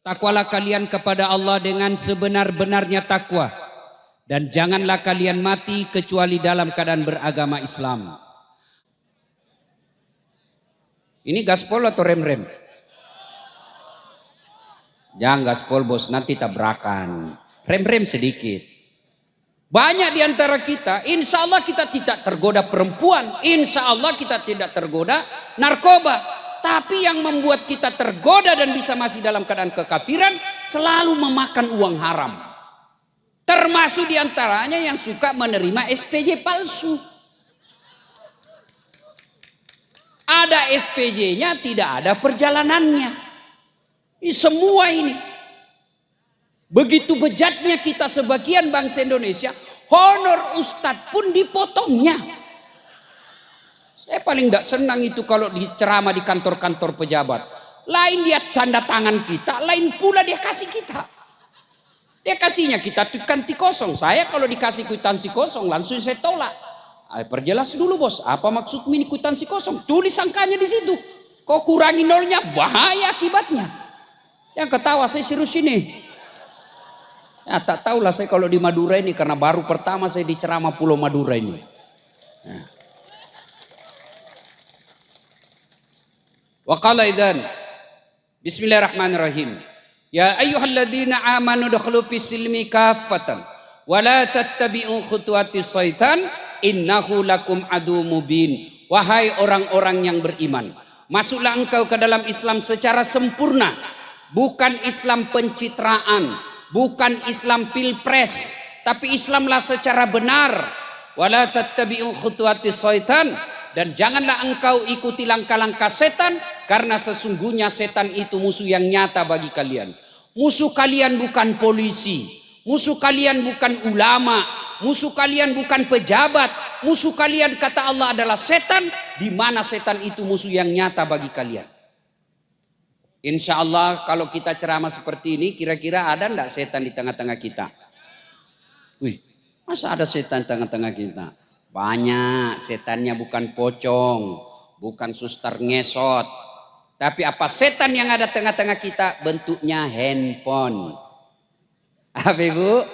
Takwalah kalian kepada Allah dengan sebenar-benarnya takwa. Dan janganlah kalian mati kecuali dalam keadaan beragama Islam. Ini gaspol atau rem-rem? Jangan gaspol bos, nanti tabrakan. Rem-rem sedikit. Banyak di antara kita, insya Allah kita tidak tergoda perempuan. Insya Allah kita tidak tergoda narkoba. Tapi yang membuat kita tergoda dan bisa masih dalam keadaan kekafiran, selalu memakan uang haram. Termasuk di antaranya yang suka menerima SPJ palsu. Ada SPJ-nya, tidak ada perjalanannya. Ini semua ini. Begitu bejatnya kita sebagian bangsa Indonesia, honor ustadz pun dipotongnya. Saya paling tidak senang itu kalau diceramah di kantor-kantor pejabat. Lain dia tanda tangan kita, lain pula dia kasih kita. Dia kasihnya kita kwitansi kosong. Saya kalau dikasih kwitansi kosong langsung saya tolak. Perjelas dulu bos, apa maksud ini kwitansi kosong? Tulis angkanya di situ. Kau kurangi nolnya, bahaya akibatnya. Yang ketawa saya serius ini. Ya, tak tahulah saya kalau di Madura ini karena baru pertama saya diceramah Pulau Madura ini. Nah. Wa qala idzan Bismillahirrahmanirrahim. Ya ayyuhalladzina amanu dukhulu fis-silmi kaffatan wa la tattabi'u khutuwatis syaitan innahu lakum adu mubin. Wahai orang-orang yang beriman, masuklah engkau ke dalam Islam secara sempurna, bukan Islam pencitraan, bukan Islam pilpres, tapi Islamlah secara benar. Wa la tattabi'u khutuwatis syaitan. Dan janganlah engkau ikuti langkah-langkah setan, karena sesungguhnya setan itu musuh yang nyata bagi kalian. Musuh kalian bukan polisi, musuh kalian bukan ulama, musuh kalian bukan pejabat, musuh kalian kata Allah adalah setan, di mana setan itu musuh yang nyata bagi kalian. Insya Allah kalau kita ceramah seperti ini, kira-kira ada enggak setan di tengah-tengah kita? Wih, masa ada setan di tengah-tengah kita? Banyak. Setannya bukan pocong, bukan suster ngesot, tapi apa setan yang ada tengah-tengah kita? Bentuknya handphone. Apa ibu?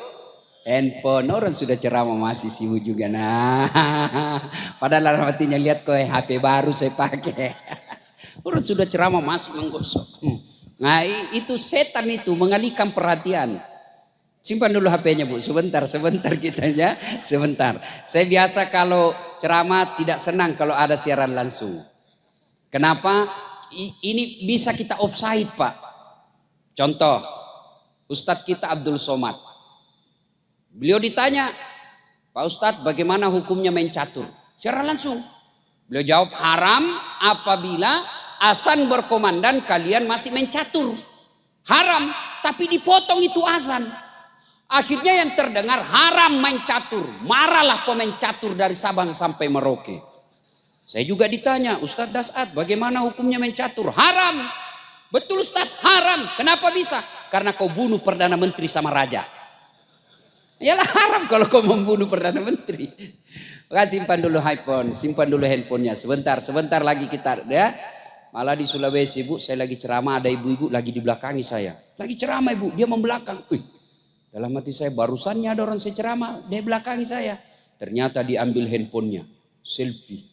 Handphone. Orang sudah ceramah masih sibuk juga. Nah, padahal artinya lihat kok HP baru saya pakai. Orang sudah ceramah masih menggosok. Nah itu setan itu mengalihkan perhatian. Simpan dulu HP-nya bu, sebentar kitanya, sebentar. Saya biasa kalau ceramah tidak senang kalau ada siaran langsung. Kenapa? Ini bisa kita offside pak. Contoh, Ustadz kita Abdul Somad. Beliau ditanya, Pak Ustadz bagaimana hukumnya main catur? Secara langsung. Beliau jawab haram apabila azan berkomandan kalian masih main catur. Haram, tapi dipotong itu azan. Akhirnya yang terdengar haram main catur. Marahlah pemain catur dari Sabang sampai Merauke. Saya juga ditanya, Ustadz Das'ad bagaimana hukumnya main catur? Haram. Betul Ustadz, haram. Kenapa bisa? Karena kau bunuh Perdana Menteri sama Raja. Yalah haram kalau kau membunuh Perdana Menteri. Maka simpan dulu handphone, simpan dulu handphonenya. Sebentar lagi kita ya. Malah di Sulawesi bu, saya lagi ceramah ada ibu-ibu lagi di belakangi saya. Lagi ceramah ibu, dia membelakang. Dalam hati saya barusannya ada orang saya ceramah, dia belakangi saya. Ternyata diambil handphonenya, selfie.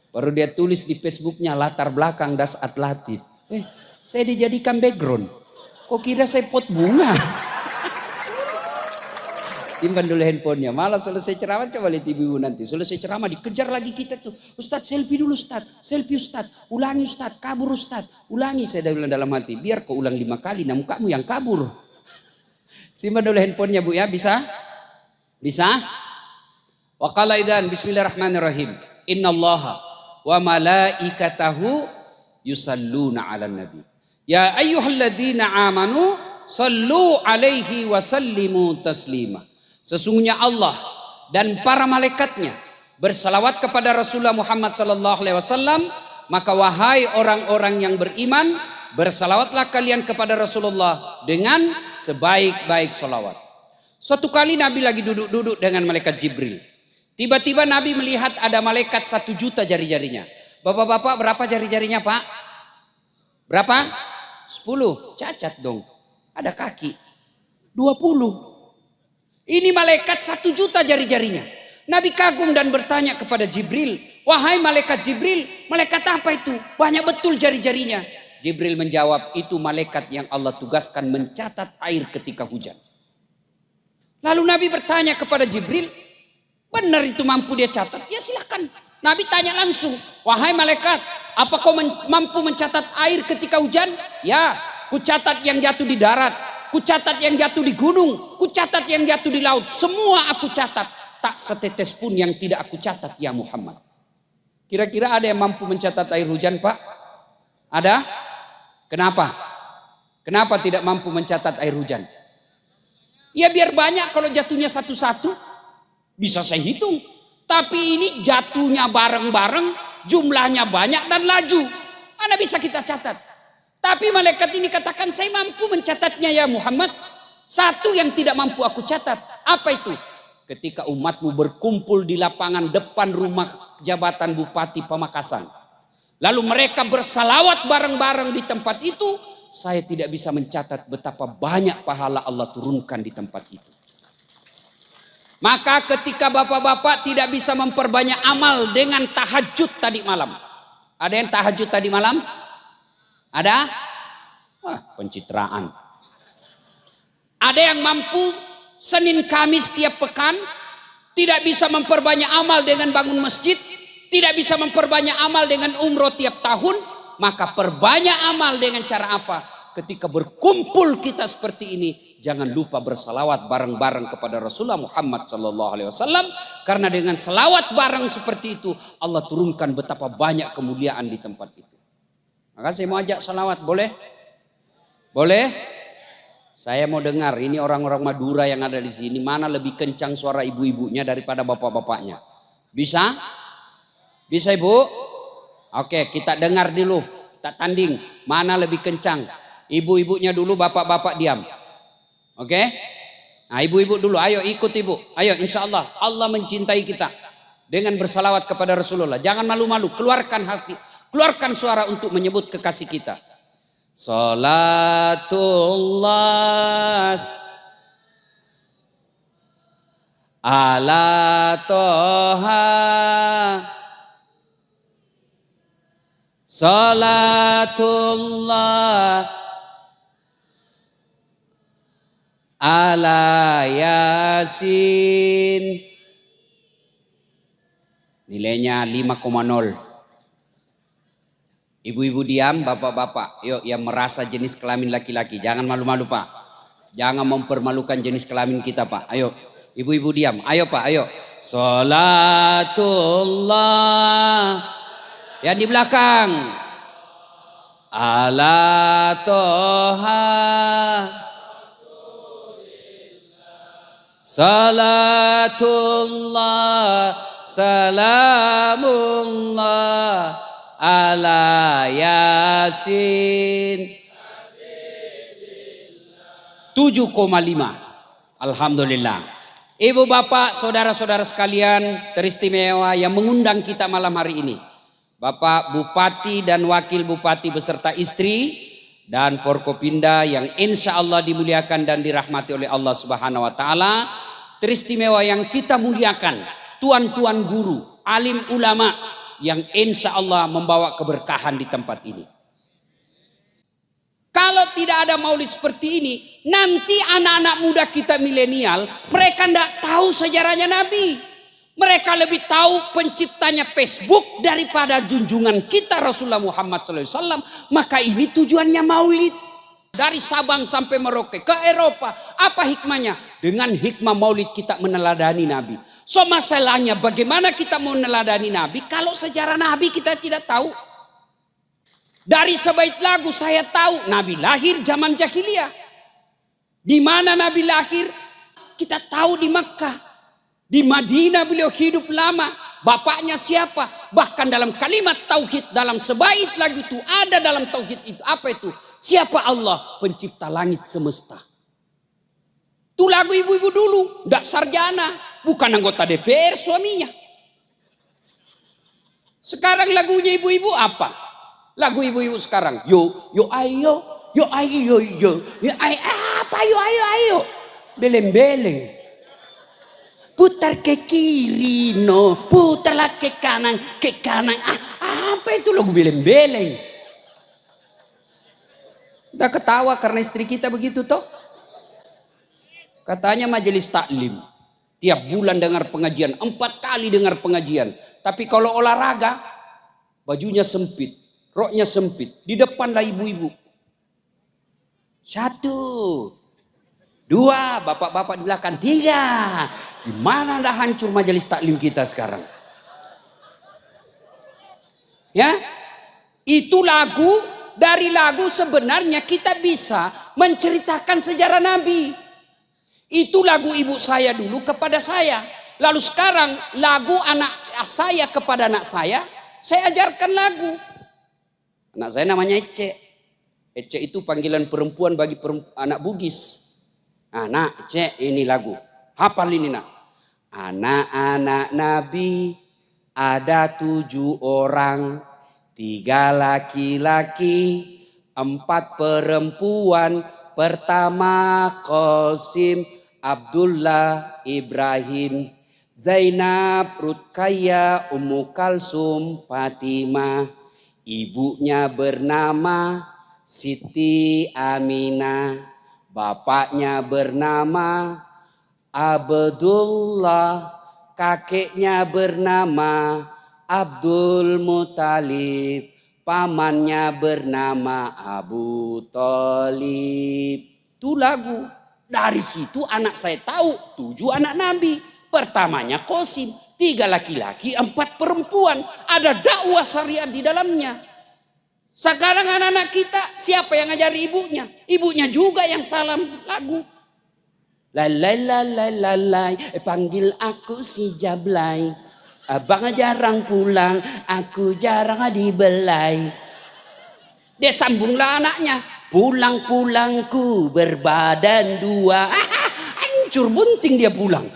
Baru dia tulis di Facebooknya latar belakang Das'ad Latif. Saya dijadikan background. Kok kira saya pot bunga? Simpan dulu handphonenya. Malah selesai ceramah coba lihat ibu nanti. Selesai ceramah dikejar lagi kita tuh. Ustadz selfie dulu Ustadz. Selfie Ustadz. Ulangi Ustadz. Kabur Ustadz. Ulangi saya bilang dalam hati. Biar kau ulang 5 kali. Namun kamu yang kabur. Simpan dulu handphonenya bu ya. Bisa? Bisa? Wa qala idzan bismillahirrahmanirrahim. Innallaha wa malaikatahu yusalluna 'alan nabi. Ya ayyuhalladzina amanu sallu alaihi wa sallimu taslima. Sesungguhnya Allah dan para malaikatnya bersalawat kepada Rasulullah Muhammad sallallahu alaihi wasallam, maka wahai orang-orang yang beriman, bersalawatlah kalian kepada Rasulullah dengan sebaik-baik salawat. Suatu kali Nabi lagi duduk-duduk dengan malaikat Jibril. Tiba-tiba Nabi melihat ada malaikat 1 juta jari-jarinya. Bapak-bapak berapa jari-jarinya pak? Berapa? 10, cacat dong. Ada kaki. 20. Ini malaikat 1 juta jari-jarinya. Nabi kagum dan bertanya kepada Jibril, wahai malaikat Jibril, malaikat apa itu? Banyak betul jari-jarinya. Jibril menjawab, itu malaikat yang Allah tugaskan mencatat air ketika hujan. Lalu Nabi bertanya kepada Jibril, benar itu mampu dia catat? Ya silakan. Nabi tanya langsung, wahai malaikat, apa kau mampu mencatat air ketika hujan? Ya, ku catat yang jatuh di darat, ku catat yang jatuh di gunung, ku catat yang jatuh di laut. Semua aku catat, tak setetes pun yang tidak aku catat ya Muhammad. Kira-kira ada yang mampu mencatat air hujan, Pak? Ada? Kenapa? Kenapa tidak mampu mencatat air hujan? Ya biar banyak, kalau jatuhnya satu-satu bisa saya hitung. Tapi ini jatuhnya bareng-bareng, jumlahnya banyak dan laju. Mana bisa kita catat? Tapi malaikat ini katakan, saya mampu mencatatnya ya Muhammad. Satu yang tidak mampu aku catat. Apa itu? Ketika umatmu berkumpul di lapangan depan rumah jabatan Bupati Pamekasan. Lalu mereka bersalawat bareng-bareng di tempat itu. Saya tidak bisa mencatat betapa banyak pahala Allah turunkan di tempat itu. Maka ketika bapak-bapak tidak bisa memperbanyak amal dengan tahajud tadi malam. Ada yang tahajud tadi malam? Ada? Pencitraan. Ada yang mampu Senin Kamis tiap pekan tidak bisa memperbanyak amal dengan bangun masjid, tidak bisa memperbanyak amal dengan umroh tiap tahun, maka perbanyak amal dengan cara apa? Ketika berkumpul kita seperti ini, jangan lupa bersalawat bareng-bareng kepada Rasulullah Muhammad SAW, karena dengan salawat bareng seperti itu Allah turunkan betapa banyak kemuliaan di tempat itu. Maka saya mau ajak salawat, boleh? Boleh? Saya mau dengar ini orang-orang Madura yang ada di sini, mana lebih kencang suara ibu-ibunya daripada bapak-bapaknya? Bisa? Bisa ibu? Oke, kita dengar dulu, kita tanding mana lebih kencang. Ibu-ibunya dulu, bapak-bapak diam. Oke? Nah, ibu-ibu dulu, ayo ikut ibu. Ayo, insya Allah, Allah mencintai kita dengan bersalawat kepada Rasulullah. Jangan malu-malu, keluarkan hati, keluarkan suara untuk menyebut kekasih kita. Salatullah ala toha, salatullah ala Yasin. Nilainya 5,0. Ibu-ibu diam, bapak-bapak, yuk yang merasa jenis kelamin laki-laki, jangan malu-malu Pak. Jangan mempermalukan jenis kelamin kita Pak. Ayo, ibu-ibu diam, ayo Pak, ayo. Salatullah. Yang di belakang. Ala toha. Salatullah, salamullah ala Yasin. 7,5. Alhamdulillah. Ibu bapak, saudara-saudara sekalian teristimewa yang mengundang kita malam hari ini. Bapak Bupati dan Wakil Bupati beserta istri dan Forkopimda yang insya Allah dimuliakan dan dirahmati oleh Allah Subhanahu Wa Taala. Teristimewa yang kita muliakan, tuan-tuan guru, alim ulama yang insya Allah membawa keberkahan di tempat ini. Kalau tidak ada maulid seperti ini, nanti anak-anak muda kita milenial, mereka tidak tahu sejarahnya Nabi. Mereka lebih tahu penciptanya Facebook daripada junjungan kita Rasulullah Muhammad SAW. Maka ini tujuannya maulid. Dari Sabang sampai Merauke ke Eropa. Apa hikmahnya? Dengan hikmah maulid kita meneladani Nabi. So masalahnya bagaimana kita mau meneladani Nabi kalau sejarah Nabi kita tidak tahu? Dari sebaik lagu saya tahu Nabi lahir zaman jahiliyah. Di mana Nabi lahir? Kita tahu di Makkah. Di Madinah beliau hidup lama. Bapaknya siapa? Bahkan dalam kalimat tauhid, dalam sebait lagu itu ada dalam tauhid itu. Apa itu? Siapa Allah? Pencipta langit semesta. Itu lagu ibu-ibu dulu. Tidak sarjana. Bukan anggota DPR suaminya. Sekarang lagunya ibu-ibu apa? Lagu ibu-ibu sekarang. Yo ayo Yo ayo yo. Yo apa yo ayo. Beleng-beleng. Putar ke kiri no, putarlah ke kanan. Apa itu lagu beleng-beleng? Udah ketawa karena istri kita begitu toh. Katanya majelis taklim. Tiap bulan dengar pengajian, 4 kali dengar pengajian. Tapi kalau olahraga, bajunya sempit, roknya sempit. Di depan lah ibu-ibu. 1, 2, bapak-bapak di belakang. 3. Gimana dah hancur majelis taklim kita sekarang? Ya, itu lagu. Dari lagu sebenarnya kita bisa menceritakan sejarah Nabi. Itu lagu ibu saya dulu kepada saya. Lalu sekarang lagu anak saya kepada anak saya ajarkan lagu. Anak saya namanya Ece. Ece itu panggilan perempuan bagi anak Bugis. Nak, Ece, ini lagu. Hafal ini nak. Anak-anak Nabi ada 7 orang. 3 laki-laki, 4 perempuan. Pertama Qasim, Abdullah, Ibrahim, Zainab, Ruqayyah, Ummu Kalsum, Fatimah. Ibunya bernama Siti Aminah. Bapaknya bernama Abdullah. Kakeknya bernama Abdul Muthalib. Pamannya bernama Abu Thalib. Itu lagu. Dari situ anak saya tahu 7 anak Nabi. Pertamanya Qasim, 3 laki-laki, 4 perempuan. Ada dakwah syariat di dalamnya. Sekarang anak-anak kita siapa yang ngajari ibunya? Ibunya juga yang salam lagu. Lalai, panggil aku si Jablay. Abang jarang pulang, aku jarang dibelai. Dia sambunglah anaknya. Pulang-pulangku berbadan 2. Hancur bunting dia pulang.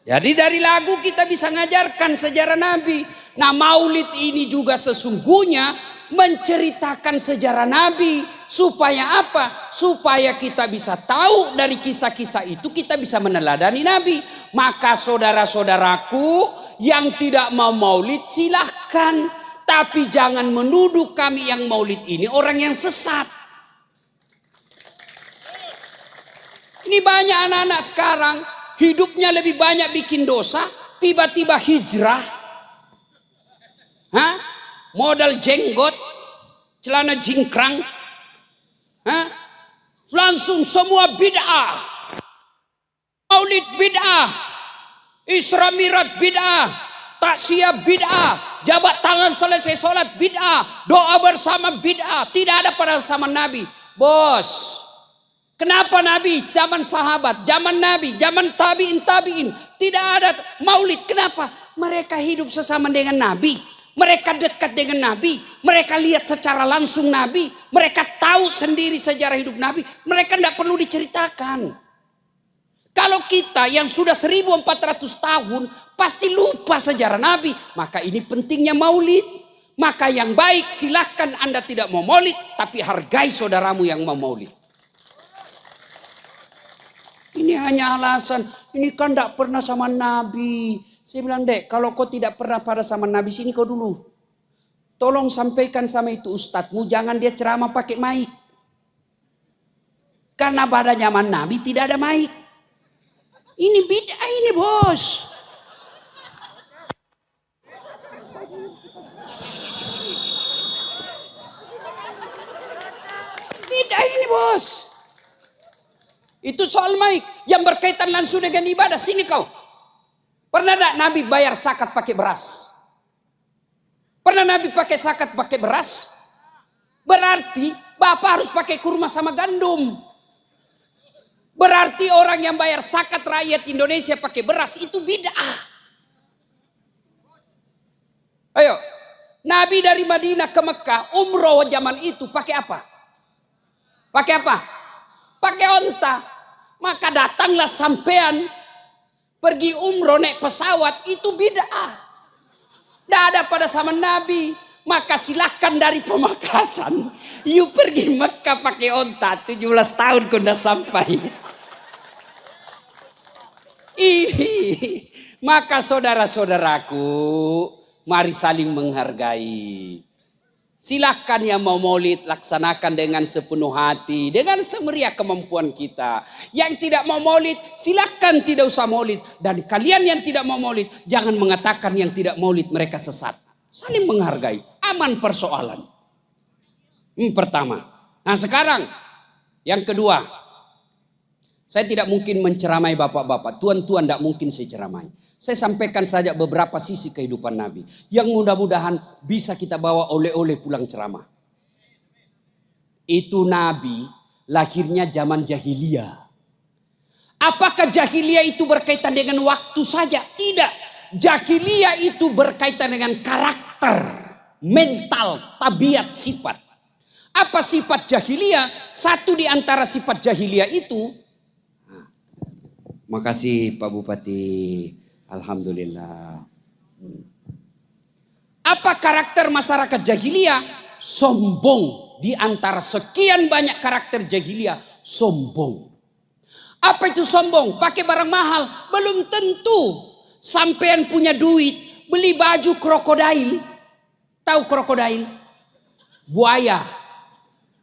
Jadi dari lagu kita bisa ngajarkan sejarah Nabi. Nah, maulid ini juga sesungguhnya menceritakan sejarah Nabi. Supaya apa? Supaya kita bisa tahu dari kisah-kisah itu, kita bisa meneladani Nabi. Maka saudara-saudaraku yang tidak mau maulid silahkan. Tapi jangan menuduh kami yang maulid ini orang yang sesat. Ini banyak anak-anak sekarang hidupnya lebih banyak bikin dosa, tiba-tiba hijrah. Modal jenggot, celana jingkrang. Langsung semua bid'ah. Maulid bid'ah. Isra Mi'raj bid'ah. Taksiyah bid'ah, jabat tangan selesai sholat bid'ah, doa bersama bid'ah, tidak ada pada zaman Nabi. Bos, kenapa Nabi, zaman sahabat, zaman Nabi, zaman tabi'in, tidak ada maulid? Kenapa? Mereka hidup sesama dengan Nabi, mereka dekat dengan Nabi, mereka lihat secara langsung Nabi, mereka tahu sendiri sejarah hidup Nabi, mereka tidak perlu diceritakan. Kalau kita yang sudah 1400 tahun pasti lupa sejarah Nabi. Maka ini pentingnya maulid. Maka yang baik silahkan Anda tidak mau maulid. Tapi hargai saudaramu yang mau maulid. Ini hanya alasan. Ini kan tidak pernah sama Nabi. Saya bilang, Dek, kalau kau tidak pernah pada sama Nabi, sini kau dulu. Tolong sampaikan sama itu ustadzmu. Jangan dia ceramah pakai mic. Karena pada zaman Nabi tidak ada mic. Ini bid'ah ini bos. Bid'ah ini bos. Itu soal mic yang berkaitan langsung dengan ibadah. Sini kau. Pernah tak Nabi bayar zakat pakai beras? Pernah Nabi pakai zakat pakai beras? Berarti Bapak harus pakai kurma sama gandum. Berarti orang yang bayar zakat rakyat Indonesia pakai beras itu bid'ah. Ayo, Nabi dari Madinah ke Mekah umroh zaman itu pakai apa? Pakai apa? Pakai onta. Maka datanglah sampean pergi umroh naik pesawat, itu bid'ah. Tidak ada pada zaman Nabi. Maka silakan dari Pamekasan, you pergi Mekah pakai onta, 17 tahun kau udah sampai. Ini, maka saudara-saudaraku, mari saling menghargai. Silakan yang mau maulid laksanakan dengan sepenuh hati, dengan semeriah kemampuan kita. Yang tidak mau maulid silakan tidak usah maulid. Dan kalian yang tidak mau maulid jangan mengatakan yang tidak maulid mereka sesat. Saling menghargai, aman persoalan. Pertama. Nah sekarang yang kedua, saya tidak mungkin menceramai bapak-bapak, tuan-tuan tidak mungkin saya ceramai. Saya sampaikan saja beberapa sisi kehidupan Nabi. Yang mudah-mudahan bisa kita bawa oleh-oleh pulang ceramah. Itu Nabi lahirnya zaman jahiliyah. Apakah jahiliyah itu berkaitan dengan waktu saja? Tidak. Jahiliyah itu berkaitan dengan karakter, mental, tabiat, sifat. Apa sifat jahiliyah? Satu di antara sifat jahiliyah itu. Makasih Pak Bupati. Alhamdulillah. Apa karakter masyarakat jahiliyah? Sombong. Di antara sekian banyak karakter jahiliyah, sombong. Apa itu sombong? Pakai barang mahal? Belum tentu. Sampean punya duit, beli baju krokodil. Tahu krokodil? Buaya.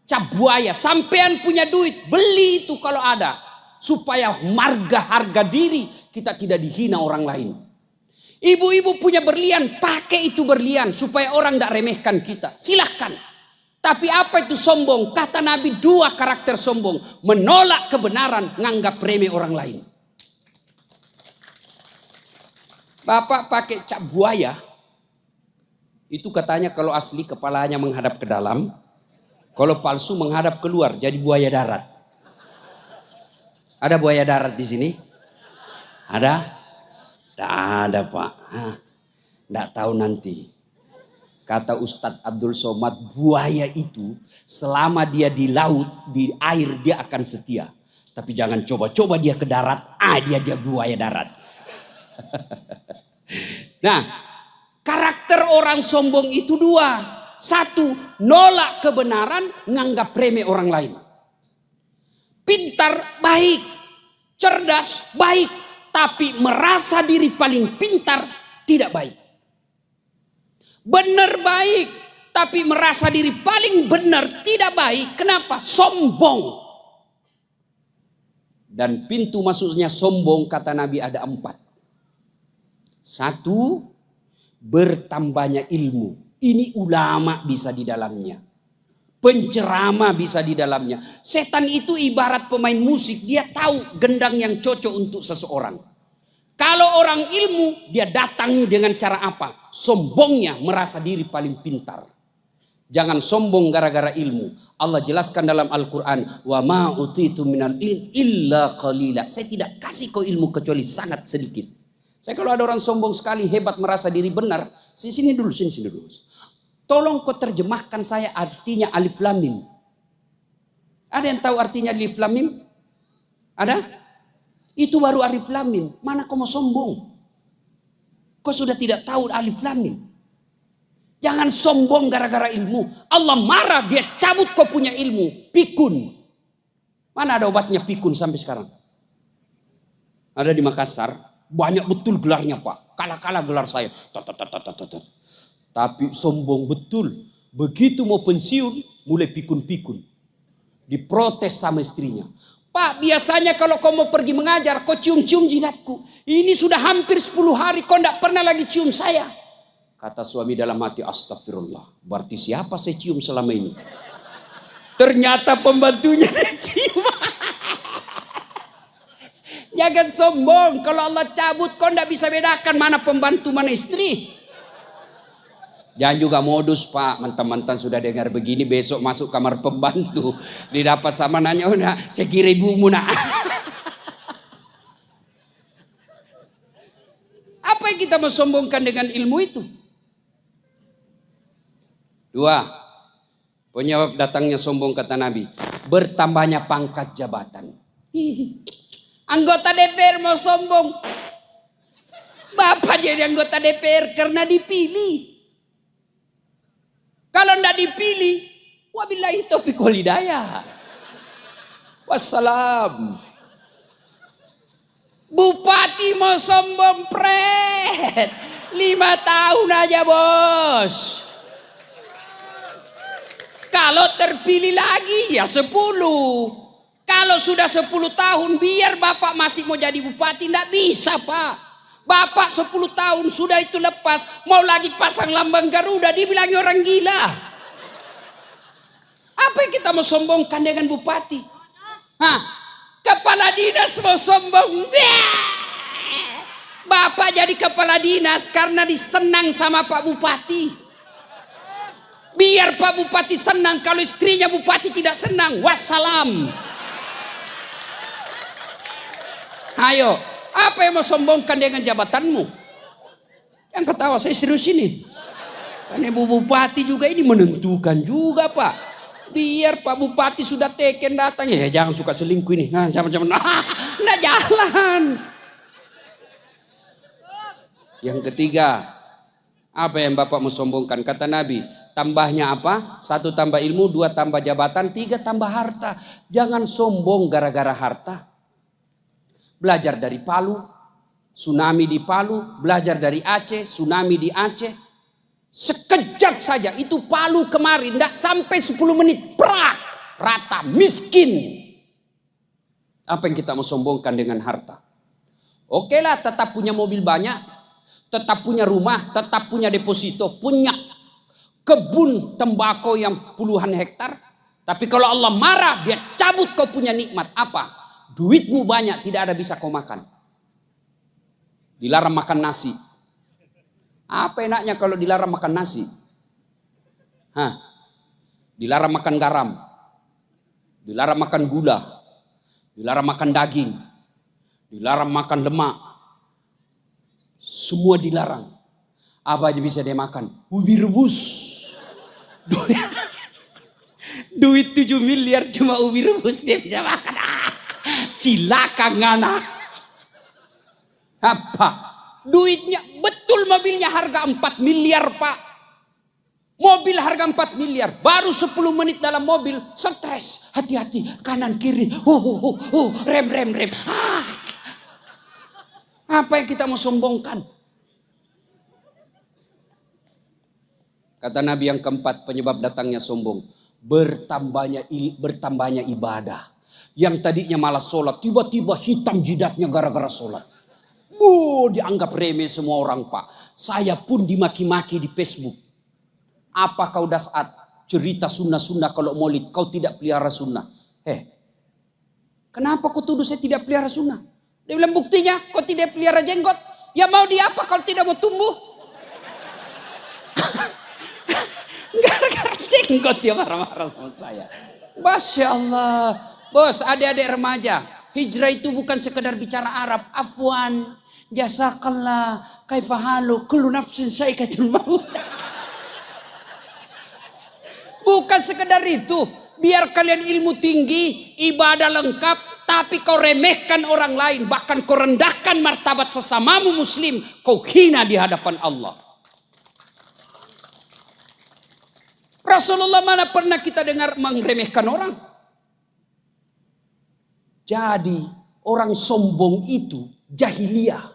Cap buaya. Sampean punya duit, beli itu kalau ada. Supaya harga diri kita tidak dihina orang lain. Ibu-ibu punya berlian, pakai itu berlian supaya orang tidak remehkan kita. Silahkan. Tapi apa itu sombong? Kata Nabi dua karakter sombong. Menolak kebenaran, nganggap remeh orang lain. Bapak pakai cap buaya. Itu katanya kalau asli kepalanya menghadap ke dalam. Kalau palsu menghadap keluar jadi buaya darat. Ada buaya darat di sini? Ada? Tidak ada Pak. Tidak tahu nanti. Kata Ustadz Abdul Somad, buaya itu selama dia di laut, di air dia akan setia. Tapi jangan coba-coba dia ke darat, dia buaya darat. Nah, karakter orang sombong itu dua. Satu, nolak kebenaran, nganggap remeh orang lain. Pintar, baik. Cerdas, baik. Tapi merasa diri paling pintar, tidak baik. Benar baik. Tapi merasa diri paling benar, tidak baik. Kenapa? Sombong. Dan pintu masuknya sombong, kata Nabi ada 4. Satu, bertambahnya ilmu. Ini ulama bisa di dalamnya. Penceramah bisa di dalamnya. Setan itu ibarat pemain musik. Dia tahu gendang yang cocok untuk seseorang. Kalau orang ilmu, dia datangi dengan cara apa? Sombongnya merasa diri paling pintar. Jangan sombong gara-gara ilmu. Allah jelaskan dalam Al-Quran. Wa ma utitu minal ilm illa qalila. Saya tidak kasih kau ilmu kecuali sangat sedikit. Saya kalau ada orang sombong sekali, hebat, merasa diri benar. Sini dulu. Tolong kau terjemahkan saya artinya alif lam mim. Ada yang tahu artinya alif lam mim? Ada? Itu baru alif lam mim. Mana kau mau sombong? Kau sudah tidak tahu alif lam mim. Jangan sombong gara-gara ilmu. Allah marah, dia cabut kau punya ilmu. Pikun. Mana ada obatnya pikun sampai sekarang? Ada di Makassar. Banyak betul gelarnya Pak. Kalah-kalah gelar saya. Tapi sombong betul. Begitu mau pensiun, mulai pikun-pikun. Diprotes sama istrinya. Pak, biasanya kalau kau mau pergi mengajar, kau cium-cium jidatku. Ini sudah hampir 10 hari, kau tidak pernah lagi cium saya. Kata suami dalam hati, astagfirullah. Berarti siapa saya cium selama ini? Ternyata pembantunya dicium. Jangan sombong. Kalau Allah cabut, kau tidak bisa bedakan mana pembantu, mana istri. Jangan juga modus Pak, mantan-mantan sudah dengar begini besok masuk kamar pembantu. Didapat sama nanya, oh nak, saya kira ibumu nak. Apa yang kita mau sombongkan dengan ilmu itu? 2. Penyebab datangnya sombong kata Nabi. Bertambahnya pangkat jabatan. Anggota DPR mau sombong. Bapak jadi anggota DPR karena dipilih. Kalau tidak dipilih, wabillahi taufiq wal hidayah. Wassalam. Bupati mau sombong pret. 5 tahun aja bos. Kalau terpilih lagi ya 10. Kalau sudah 10 tahun biar bapak masih mau jadi bupati. Tidak bisa pak. Bapak 10 tahun sudah itu lepas. Mau lagi pasang lambang Garuda dibilangi orang gila. Apa yang kita mau sombongkan dengan bupati? Hah? Kepala dinas mau sombong. Bapak jadi kepala dinas karena disenang sama Pak Bupati. Biar Pak Bupati senang. Kalau istrinya Bupati tidak senang, wassalam. Ayo, apa yang mau sombongkan dengan jabatanmu? Yang ketawa, saya serius ini. Karena Ibu Bupati juga ini menentukan juga Pak. Biar Pak Bupati sudah teken datanya, ya jangan suka selingkuh ini. Nah, jangan, nah jalan. Yang ketiga, apa yang Bapak mau sombongkan? Kata Nabi, tambahnya apa? 1 tambah ilmu, 2 tambah jabatan, 3 tambah harta. Jangan sombong gara-gara harta. Belajar dari Palu, tsunami di Palu, belajar dari Aceh, tsunami di Aceh. Sekejap saja itu Palu kemarin, tidak sampai 10 menit, prak, rata, miskin. Apa yang kita mau sombongkan dengan harta? Oke lah, tetap punya mobil banyak, tetap punya rumah, tetap punya deposito, punya kebun tembakau yang puluhan hektar. Tapi kalau Allah marah, dia cabut kau punya nikmat. Apa? Duitmu banyak, tidak ada bisa kau makan. Dilarang makan nasi. Apa enaknya kalau dilarang makan nasi? Hah? Dilarang makan garam. Dilarang makan gula. Dilarang makan daging. Dilarang makan lemak. Semua dilarang. Apa aja bisa dia makan? Ubi rebus. Duit 7 miliar cuma ubi rebus dia bisa makan. Cilaka ngana. Apa? Duitnya betul, mobilnya harga 4 miliar pak. Mobil harga 4 miliar. Baru 10 menit dalam mobil stres. Hati-hati kanan kiri. Rem. Apa yang kita mau sombongkan? Kata Nabi yang keempat penyebab datangnya sombong. Bertambahnya ibadah. Yang tadinya malah sholat. Tiba-tiba hitam jidatnya gara-gara sholat. Dianggap remeh semua orang pak. Saya pun dimaki-maki di Facebook. Apa kau dasat cerita sunnah-sunnah kalau maulid kau tidak pelihara sunnah? Kenapa kau tuduh saya tidak pelihara sunnah? Dia bilang buktinya kau tidak pelihara jenggot. Ya mau di apa kalau tidak mau tumbuh? Gara-gara jenggot dia marah-marah sama saya. Masya Allah. Bos, adik-adik remaja. Hijrah itu bukan sekedar bicara Arab. Afwan. Jazakallah, kaifahalu, kullu nafsin saikatul maut. Bukan sekedar itu. Biar kalian ilmu tinggi, ibadah lengkap, tapi kau remehkan orang lain, bahkan kau rendahkan martabat sesamamu muslim, kau hina di hadapan Allah. Rasulullah mana pernah kita dengar meremehkan orang? Jadi orang sombong itu jahiliyah.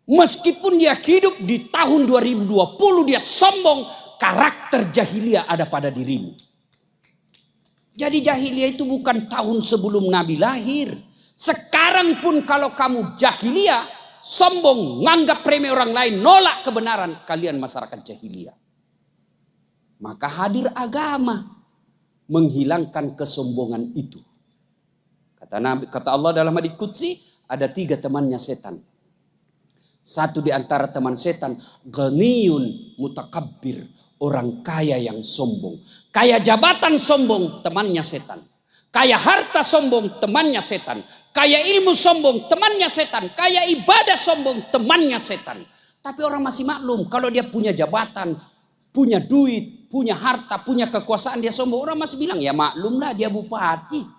Meskipun dia hidup di tahun 2020 dia sombong, karakter jahiliyah ada pada dirimu. Jadi jahiliyah itu bukan tahun sebelum Nabi lahir. Sekarang pun kalau kamu jahiliyah, sombong, nganggap remeh orang lain, nolak kebenaran, kalian masyarakat jahiliyah. Maka hadir agama menghilangkan kesombongan itu. Kata Allah dalam hadits qudsi, ada 3 temannya setan. Satu di antara teman setan, ghaniyun mutakabbir, orang kaya yang sombong. Kaya jabatan sombong, temannya setan. Kaya harta sombong, temannya setan. Kaya ilmu sombong, temannya setan. Kaya ibadah sombong, temannya setan. Tapi orang masih maklum, kalau dia punya jabatan, punya duit, punya harta, punya kekuasaan, dia sombong. Orang masih bilang, ya maklumlah dia bupati.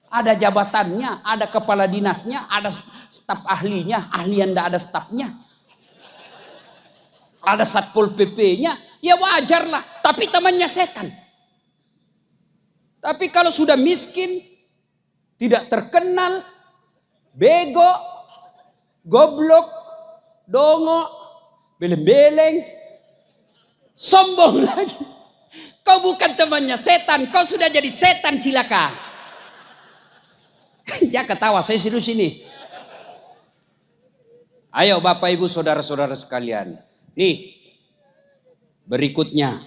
Ada jabatannya, ada kepala dinasnya, ada staf ahlinya, ahli yang tidak ada stafnya. Ada Satpol PP-nya, ya wajar lah. Tapi temannya setan. Tapi kalau sudah miskin, tidak terkenal, bego, goblok, dongo, beleng-beleng, sombong lagi. Kau bukan temannya setan, kau sudah jadi setan cilaka. Ya ketawa, saya serius ini. Ayo Bapak Ibu saudara-saudara sekalian. Nih, berikutnya,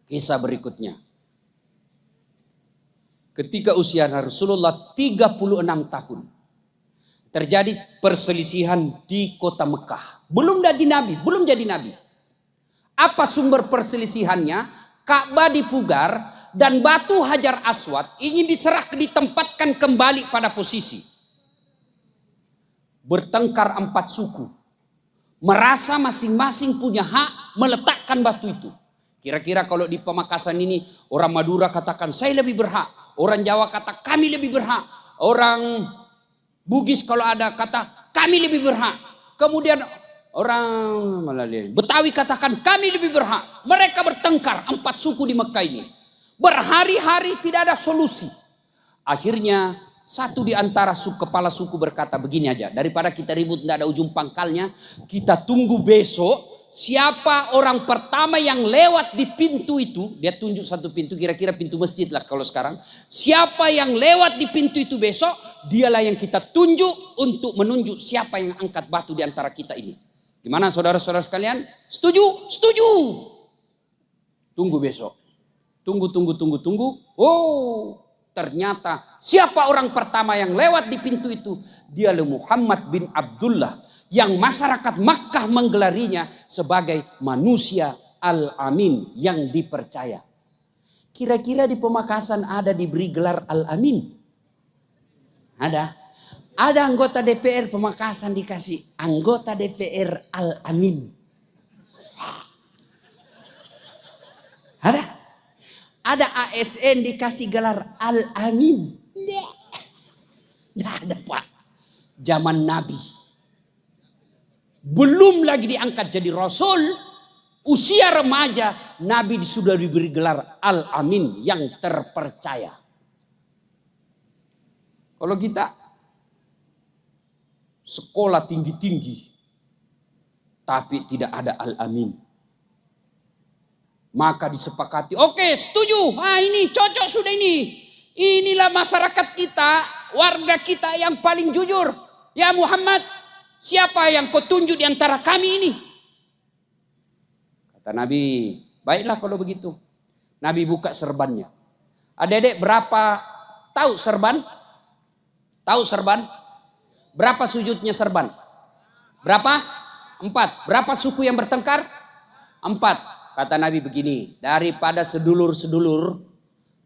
kisah berikutnya. Ketika usia Rasulullah 36 tahun. Terjadi perselisihan di kota Mekah. Belum jadi Nabi, belum jadi Nabi. Apa sumber perselisihannya? Ka'bah dipugar dan batu Hajar Aswad ingin ditempatkan kembali pada posisi. Bertengkar 4 suku. Merasa masing-masing punya hak meletakkan batu itu. Kira-kira kalau di Pamekasan ini orang Madura katakan saya lebih berhak. Orang Jawa kata kami lebih berhak. Orang Bugis kalau ada kata kami lebih berhak. Kemudian orang Betawi katakan kami lebih berhak. Mereka bertengkar 4 suku di Mekah ini. Berhari-hari tidak ada solusi. Akhirnya satu di antara kepala suku berkata begini aja. Daripada kita ribut tidak ada ujung pangkalnya. Kita tunggu besok. Siapa orang pertama yang lewat di pintu itu. Dia tunjuk satu pintu. Kira-kira pintu masjid lah kalau sekarang. Siapa yang lewat di pintu itu besok. Dialah yang kita tunjuk untuk menunjuk siapa yang angkat batu di antara kita ini. Gimana saudara-saudara sekalian? Setuju? Setuju. Tunggu besok. Tunggu. Oh, ternyata siapa orang pertama yang lewat di pintu itu? Dialah Muhammad bin Abdullah. Yang masyarakat Makkah menggelarinya sebagai manusia Al-Amin yang dipercaya. Kira-kira di Pamekasan ada diberi gelar Al-Amin? Ada. Ada anggota DPR Pamekasan dikasih anggota DPR Al-Amin. Ada. Ada ASN dikasih gelar Al-Amin. Tidak ada Pak. Zaman Nabi. Belum lagi diangkat jadi Rasul. Usia remaja Nabi sudah diberi gelar Al-Amin yang terpercaya. Kalau kita sekolah tinggi-tinggi tapi tidak ada Al-Amin. Maka disepakati, oke setuju. Ini cocok sudah ini. Inilah masyarakat kita, warga kita yang paling jujur. Ya Muhammad, siapa yang kau tunjuk di antara kami ini? Kata Nabi, baiklah kalau begitu. Nabi buka serbannya. Adik-adik berapa tahu serban? Tahu serban? Berapa sujudnya serban? Berapa? 4. Berapa suku yang bertengkar? 4. Kata Nabi begini, daripada sedulur-sedulur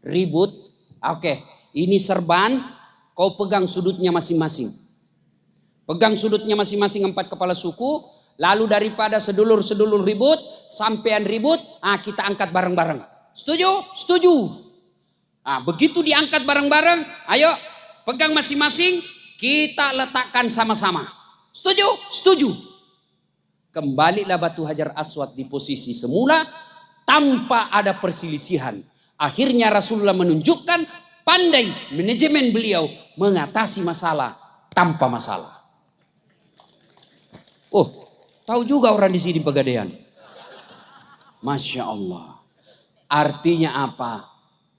ribut, oke, ini serban, kau pegang sudutnya masing-masing. Pegang sudutnya masing-masing 4 kepala suku, lalu daripada sedulur-sedulur ribut, sampean ribut, kita angkat bareng-bareng. Setuju? Setuju. Begitu diangkat bareng-bareng, ayo pegang masing-masing, kita letakkan sama-sama. Setuju? Setuju. Kembalilah batu Hajar Aswad di posisi semula tanpa ada perselisihan. Akhirnya Rasulullah menunjukkan pandai manajemen beliau mengatasi masalah tanpa masalah. Oh, tahu juga orang di sini Pegadaian. Masya Allah. Artinya apa?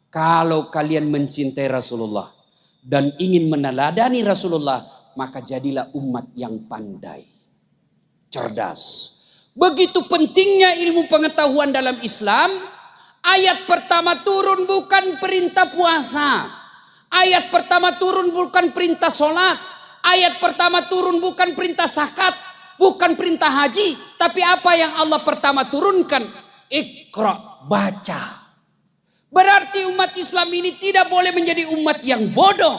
Kalau kalian mencintai Rasulullah dan ingin meneladani Rasulullah, maka jadilah umat yang pandai. Cerdas. Begitu pentingnya ilmu pengetahuan dalam Islam. Ayat pertama turun bukan perintah puasa. Ayat pertama turun bukan perintah sholat. Ayat pertama turun bukan perintah zakat. Bukan perintah haji. Tapi apa yang Allah pertama turunkan? Iqra, baca. Berarti umat Islam ini tidak boleh menjadi umat yang bodoh.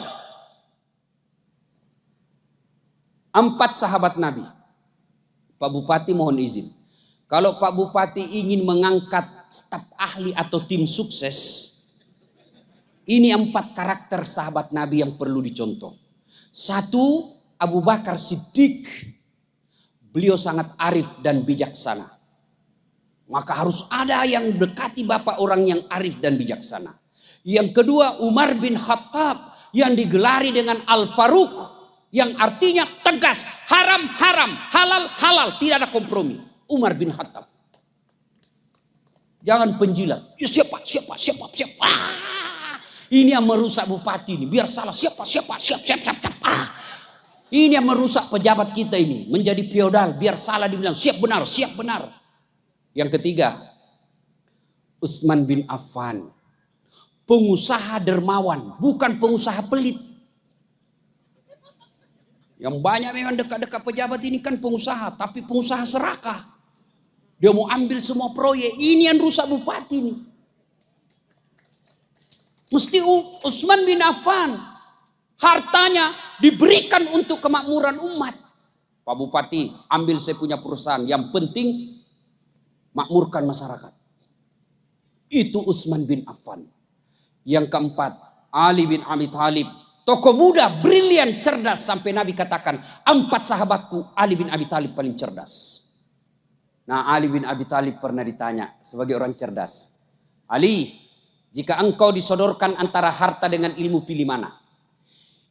4 sahabat Nabi. Pak Bupati mohon izin. Kalau Pak Bupati ingin mengangkat staf ahli atau tim sukses, ini 4 karakter sahabat Nabi yang perlu dicontoh. 1, Abu Bakar Siddiq. Beliau sangat arif dan bijaksana. Maka harus ada yang dekati bapak orang yang arif dan bijaksana. Yang kedua, Umar bin Khattab yang digelari dengan Al-Faruq, yang artinya tegas, haram haram, halal halal, tidak ada kompromi. Umar bin Khattab. Jangan penjilat. Ya, siapa. Ini yang merusak bupati ini. Biar salah siap. Ini yang merusak pejabat kita ini. Menjadi feodal. Biar salah dibilang siap benar. Yang ketiga, Utsman bin Affan. Pengusaha dermawan. Bukan pengusaha pelit. Yang banyak memang dekat-dekat pejabat ini kan pengusaha. Tapi pengusaha serakah. Dia mau ambil semua proyek. Ini yang rusak bupati ini. Mesti Utsman bin Affan hartanya diberikan untuk kemakmuran umat. Pak Bupati, ambil saya punya perusahaan. Yang penting makmurkan masyarakat. Itu Utsman bin Affan. Yang keempat, Ali bin Abi Thalib. Tokoh muda, brilian, cerdas. Sampai Nabi katakan, 4 sahabatku, Ali bin Abi Thalib paling cerdas. Nah, Ali bin Abi Thalib pernah ditanya sebagai orang cerdas. Ali, jika engkau disodorkan antara harta dengan ilmu, pilih mana?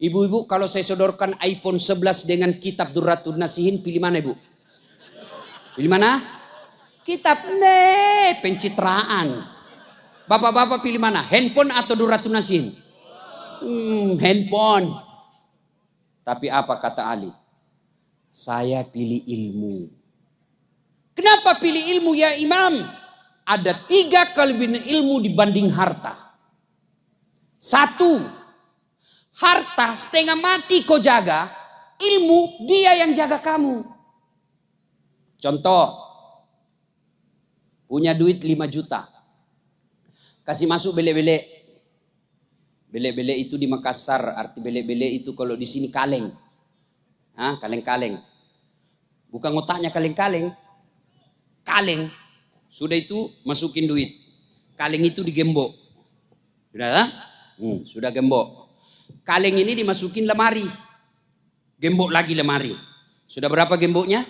Ibu-ibu, kalau saya sodorkan iPhone 11 dengan kitab Durratun Nasihin, pilih mana ibu? Pilih mana? Kitab, pencitraan. Bapak-bapak pilih mana? Handphone atau Durratun Nasihin? Handphone. Tapi apa kata Ali? Saya pilih ilmu. Kenapa pilih ilmu ya Imam? Ada 3 kelebihan ilmu dibanding harta. 1, harta setengah mati kau jaga, ilmu dia yang jaga kamu. Contoh, punya duit 5 juta. Kasih masuk bele-bele. Bele-bele itu di Makassar, arti bele-bele itu kalau di sini kaleng. Kaleng-kaleng. Bukan otaknya kaleng-kaleng. Kaleng. Sudah itu masukin duit. Kaleng itu digembok. Sudah? Sudah gembok. Kaleng ini dimasukin lemari. Gembok lagi lemari. Sudah berapa gemboknya?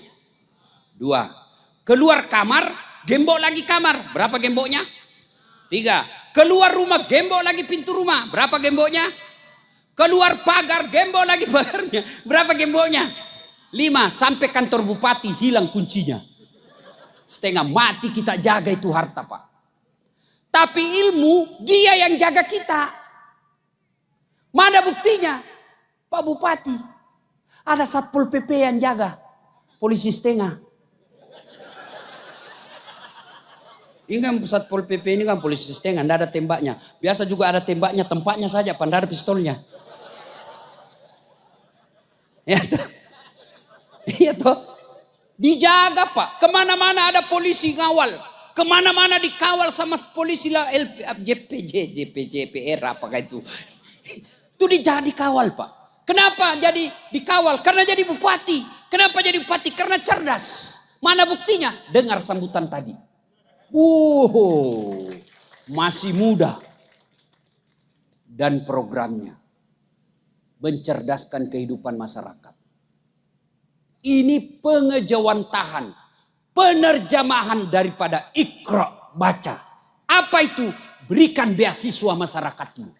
2. Keluar kamar, gembok lagi kamar. Berapa gemboknya? 3. Keluar rumah, gembok lagi pintu rumah. Berapa gemboknya? Keluar pagar, gembok lagi pagarnya. Berapa gemboknya? 5. Sampai kantor bupati hilang kuncinya. Setengah mati kita jaga itu harta, Pak. Tapi ilmu dia yang jaga kita. Mana buktinya? Pak Bupati. Ada Satpol PP yang jaga. Polisi setengah. Ini kan Satpol PP ini kan polisi setengah. Tidak ada tembaknya. Biasa juga ada tembaknya. Tempatnya saja. Pandai ada pistolnya. Ya toh? Iya toh? Dijaga Pak, kemana-mana ada polisi ngawal, kemana-mana dikawal sama polisi lah JPR apakah itu dikawal Pak. Kenapa jadi dikawal? Karena jadi bupati. Kenapa jadi bupati? Karena cerdas. Mana buktinya? Dengar sambutan tadi. Masih muda dan programnya mencerdaskan kehidupan masyarakat. Ini pengejawantahan, penerjemahan daripada Iqra, baca. Apa itu? Berikan beasiswa masyarakatmu.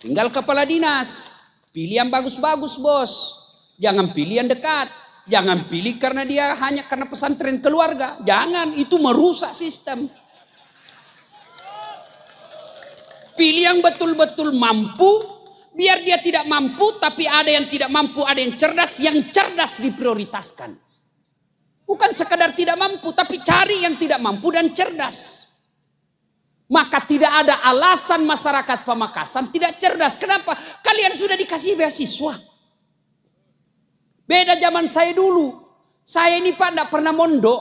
Tinggal kepala dinas, pilih yang bagus-bagus bos. Jangan pilih yang dekat. Jangan pilih karena dia hanya karena pesantren keluarga. Jangan, itu merusak sistem. Pilih yang betul-betul mampu. Biar dia tidak mampu, tapi ada yang tidak mampu, ada yang cerdas. Yang cerdas diprioritaskan. Bukan sekadar tidak mampu, tapi cari yang tidak mampu dan cerdas. Maka tidak ada alasan masyarakat Pamekasan tidak cerdas. Kenapa? Kalian sudah dikasih beasiswa. Beda zaman saya dulu. Saya ini Pak tidak pernah mondok.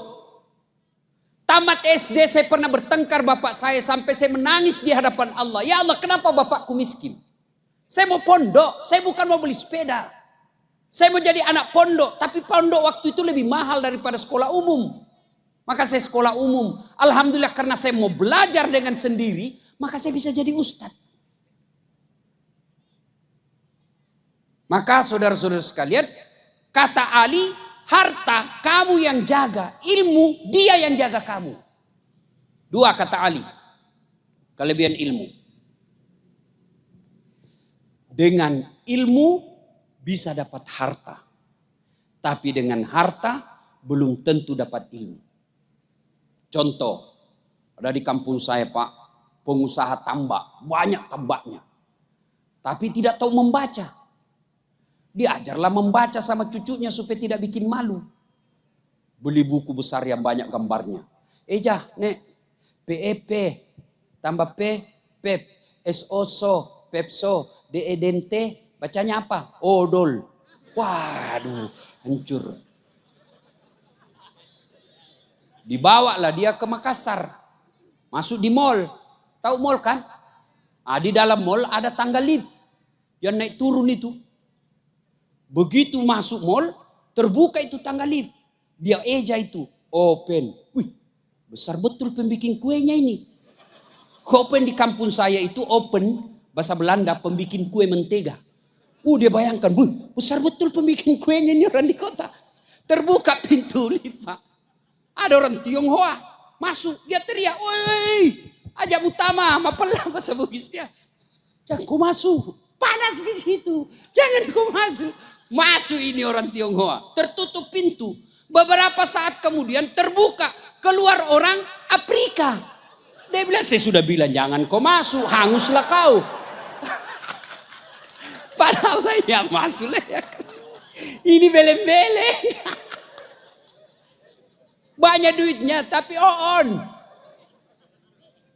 Tamat SD saya pernah bertengkar bapak saya sampai saya menangis di hadapan Allah. Ya Allah, kenapa bapakku miskin? Saya mau pondok, saya bukan mau beli sepeda. Saya mau jadi anak pondok, tapi pondok waktu itu lebih mahal daripada sekolah umum. Maka saya sekolah umum. Alhamdulillah karena saya mau belajar dengan sendiri, maka saya bisa jadi ustadz. Maka saudara-saudara sekalian, kata Ali, harta kamu yang jaga, ilmu dia yang jaga kamu. Dua kata Ali, kelebihan ilmu. Dengan ilmu bisa dapat harta, tapi dengan harta belum tentu dapat ilmu. Contoh, ada di kampung saya Pak, pengusaha tambak, banyak tambaknya, tapi tidak tahu membaca. Diajarlah membaca sama cucunya supaya tidak bikin malu. Beli buku besar yang banyak gambarnya. Ejah, nek, PEP, tambah P, PEP, SOSO, PEPSO, DEDENTE, bacanya apa? Odol. Waduh, hancur. Dibawalah dia ke Makassar. Masuk di mall. Tahu mall kan? Di dalam mall ada tangga lift. Yang naik turun itu. Begitu masuk mall, terbuka itu tangga lift. Dia eja itu, open. Wih, besar betul pembikin kuenya ini. Open di kampung saya itu open, bahasa Belanda pembikin kue mentega. Dia bayangkan, besar betul pembikin kuenya ini orang di kota. Terbuka pintu lift, Pak. Ada orang Tionghoa masuk, dia teriak, woi, ajak utama, mapelah bahasa Bugisnya. Jangan kau masuk, panas di situ, jangan kau masuk. Masuk ini orang Tionghoa, tertutup pintu. Beberapa saat kemudian terbuka, keluar orang Afrika. Dia bilang, saya sudah bilang jangan kau masuk, hanguslah kau. Padahal ya masuklah ya. Ini beleng-beleng. Banyak duitnya tapi on.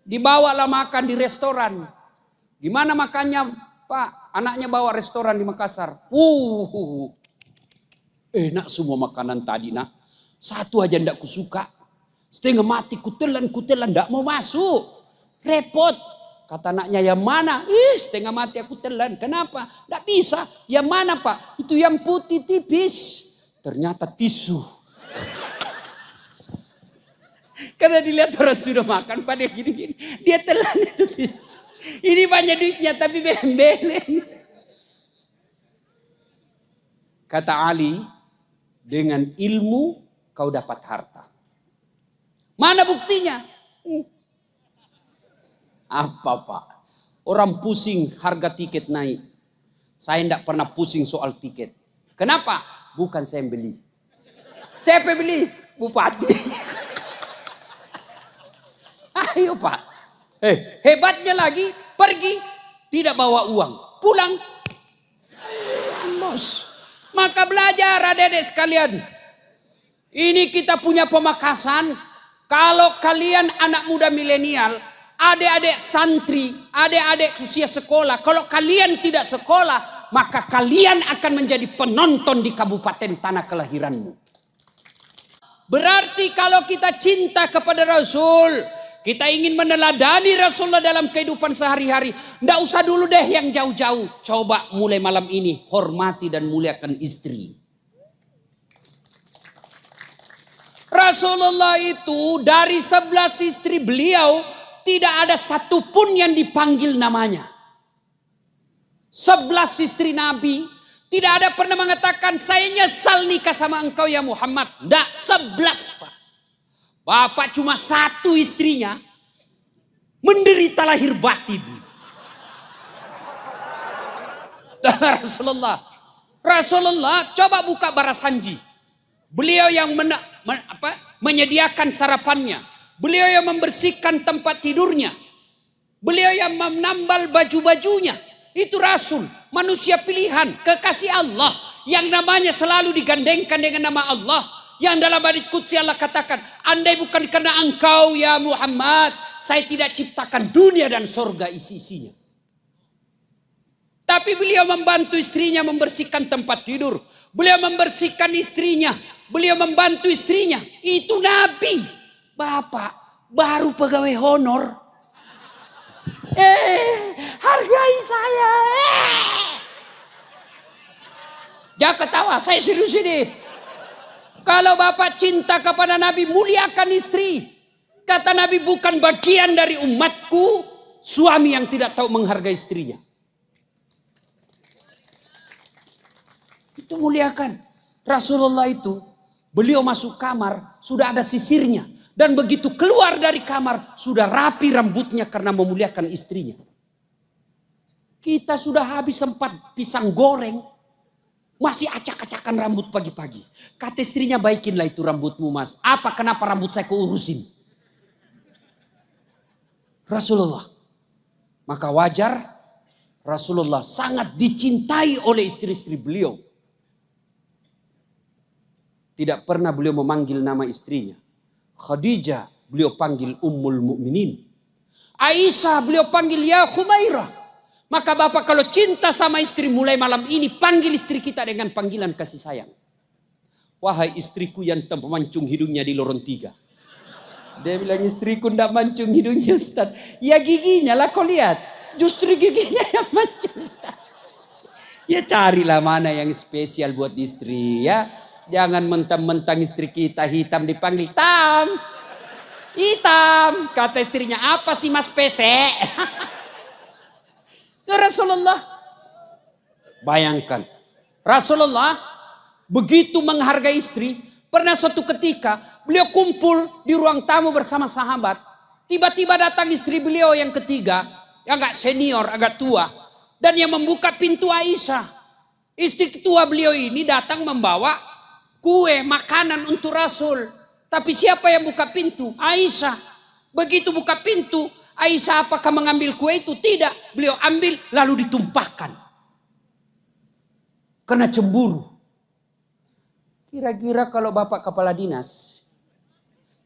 Dibawalah makan di restoran. Gimana makannya Pak? Anaknya bawa restoran di Makassar. Enak semua makanan tadi nak. Satu aja ndak kusuka. Setengah mati kutelan ndak mau masuk. Repot. Kata anaknya, yang mana? Setengah mati aku telan. Kenapa? Ndak bisa. Yang mana Pak? Itu yang putih tipis. Ternyata tisu. Karena dilihat orang sudah makan pada gini-gini. Dia telan itu tisu. Ini banyak duitnya tapi beleng-beleng. Kata Ali, dengan ilmu kau dapat harta. Mana buktinya? Apa Pak? Orang pusing harga tiket naik. Saya tidak pernah pusing soal tiket. Kenapa? Bukan saya yang beli. Siapa yang beli? Bupati. Ayo Pak. Hebatnya lagi, pergi tidak bawa uang, pulang los. Maka belajar adik-adik sekalian. Ini kita punya pemakasan. Kalau kalian anak muda milenial, adik-adik santri, adik-adik usia sekolah, kalau kalian tidak sekolah, maka kalian akan menjadi penonton di kabupaten tanah kelahiranmu. Berarti kalau kita cinta kepada Rasul, kita ingin meneladani Rasulullah dalam kehidupan sehari-hari. Nggak usah dulu deh yang jauh-jauh. Coba mulai malam ini hormati dan muliakan istri. Rasulullah itu dari 11 istri beliau tidak ada satupun yang dipanggil namanya. 11 istri Nabi tidak ada pernah mengatakan saya nyesal nikah sama engkau ya Muhammad. Nggak, 11 Pak. Bapak cuma satu istrinya menderita lahir batin. Rasulullah coba buka Barasanji. Beliau yang menyediakan sarapannya. Beliau yang membersihkan tempat tidurnya. Beliau yang menambal baju-bajunya. Itu Rasul, manusia pilihan, kekasih Allah. Yang namanya selalu digandengkan dengan nama Allah. Yang dalam hadits qudsi Allah katakan, andai bukan karena engkau ya Muhammad, saya tidak ciptakan dunia dan surga isi-isinya. Tapi beliau membantu istrinya membersihkan tempat tidur. Beliau membersihkan istrinya. Beliau membantu istrinya. Itu Nabi. Bapak baru pegawai honor. Hargai saya. Jangan ketawa, saya serius ini. Kalau Bapak cinta kepada Nabi, muliakan istri. Kata Nabi, bukan bagian dari umatku suami yang tidak tahu menghargai istrinya. Itu muliakan. Rasulullah itu Beliau masuk kamar, sudah ada sisirnya. Dan begitu keluar dari kamar, sudah rapi rambutnya karena memuliakan istrinya. Kita sudah habis sempat pisang goreng, masih acak-acakan rambut pagi-pagi. Kata istrinya, baikinlah itu rambutmu mas. Apa, kenapa rambut saya keurusin? Rasulullah. Maka wajar Rasulullah sangat dicintai oleh istri-istri beliau. Tidak pernah beliau memanggil nama istrinya. Khadijah beliau panggil Ummul Mukminin. Aisyah beliau panggil ya Khumairah. Maka bapak kalau cinta sama istri, mulai malam ini panggil istri kita dengan panggilan kasih sayang. Wahai istriku yang memancung hidungnya di lorong 3. Dia bilang, istriku ndak mancung hidungnya Ustaz. Ya giginya lah kau lihat. Justru giginya yang mancung Ustaz. Ya carilah mana yang spesial buat istri ya. Jangan mentang-mentang istri kita hitam dipanggil hitam. Hitam. Kata istrinya, apa sih mas pesek? Ya Rasulullah. Bayangkan. Rasulullah begitu menghargai istri. Pernah suatu ketika beliau kumpul di ruang tamu bersama sahabat. Tiba-tiba datang istri beliau yang ketiga. Yang agak senior, agak tua. Dan yang membuka pintu Aisyah. Istri ketua beliau ini datang membawa kue, makanan untuk Rasul. Tapi siapa yang buka pintu? Aisyah. Begitu buka pintu, Aisyah apakah mengambil kue itu? Tidak. Beliau ambil lalu ditumpahkan. Karena cemburu. Kira-kira kalau bapak kepala dinas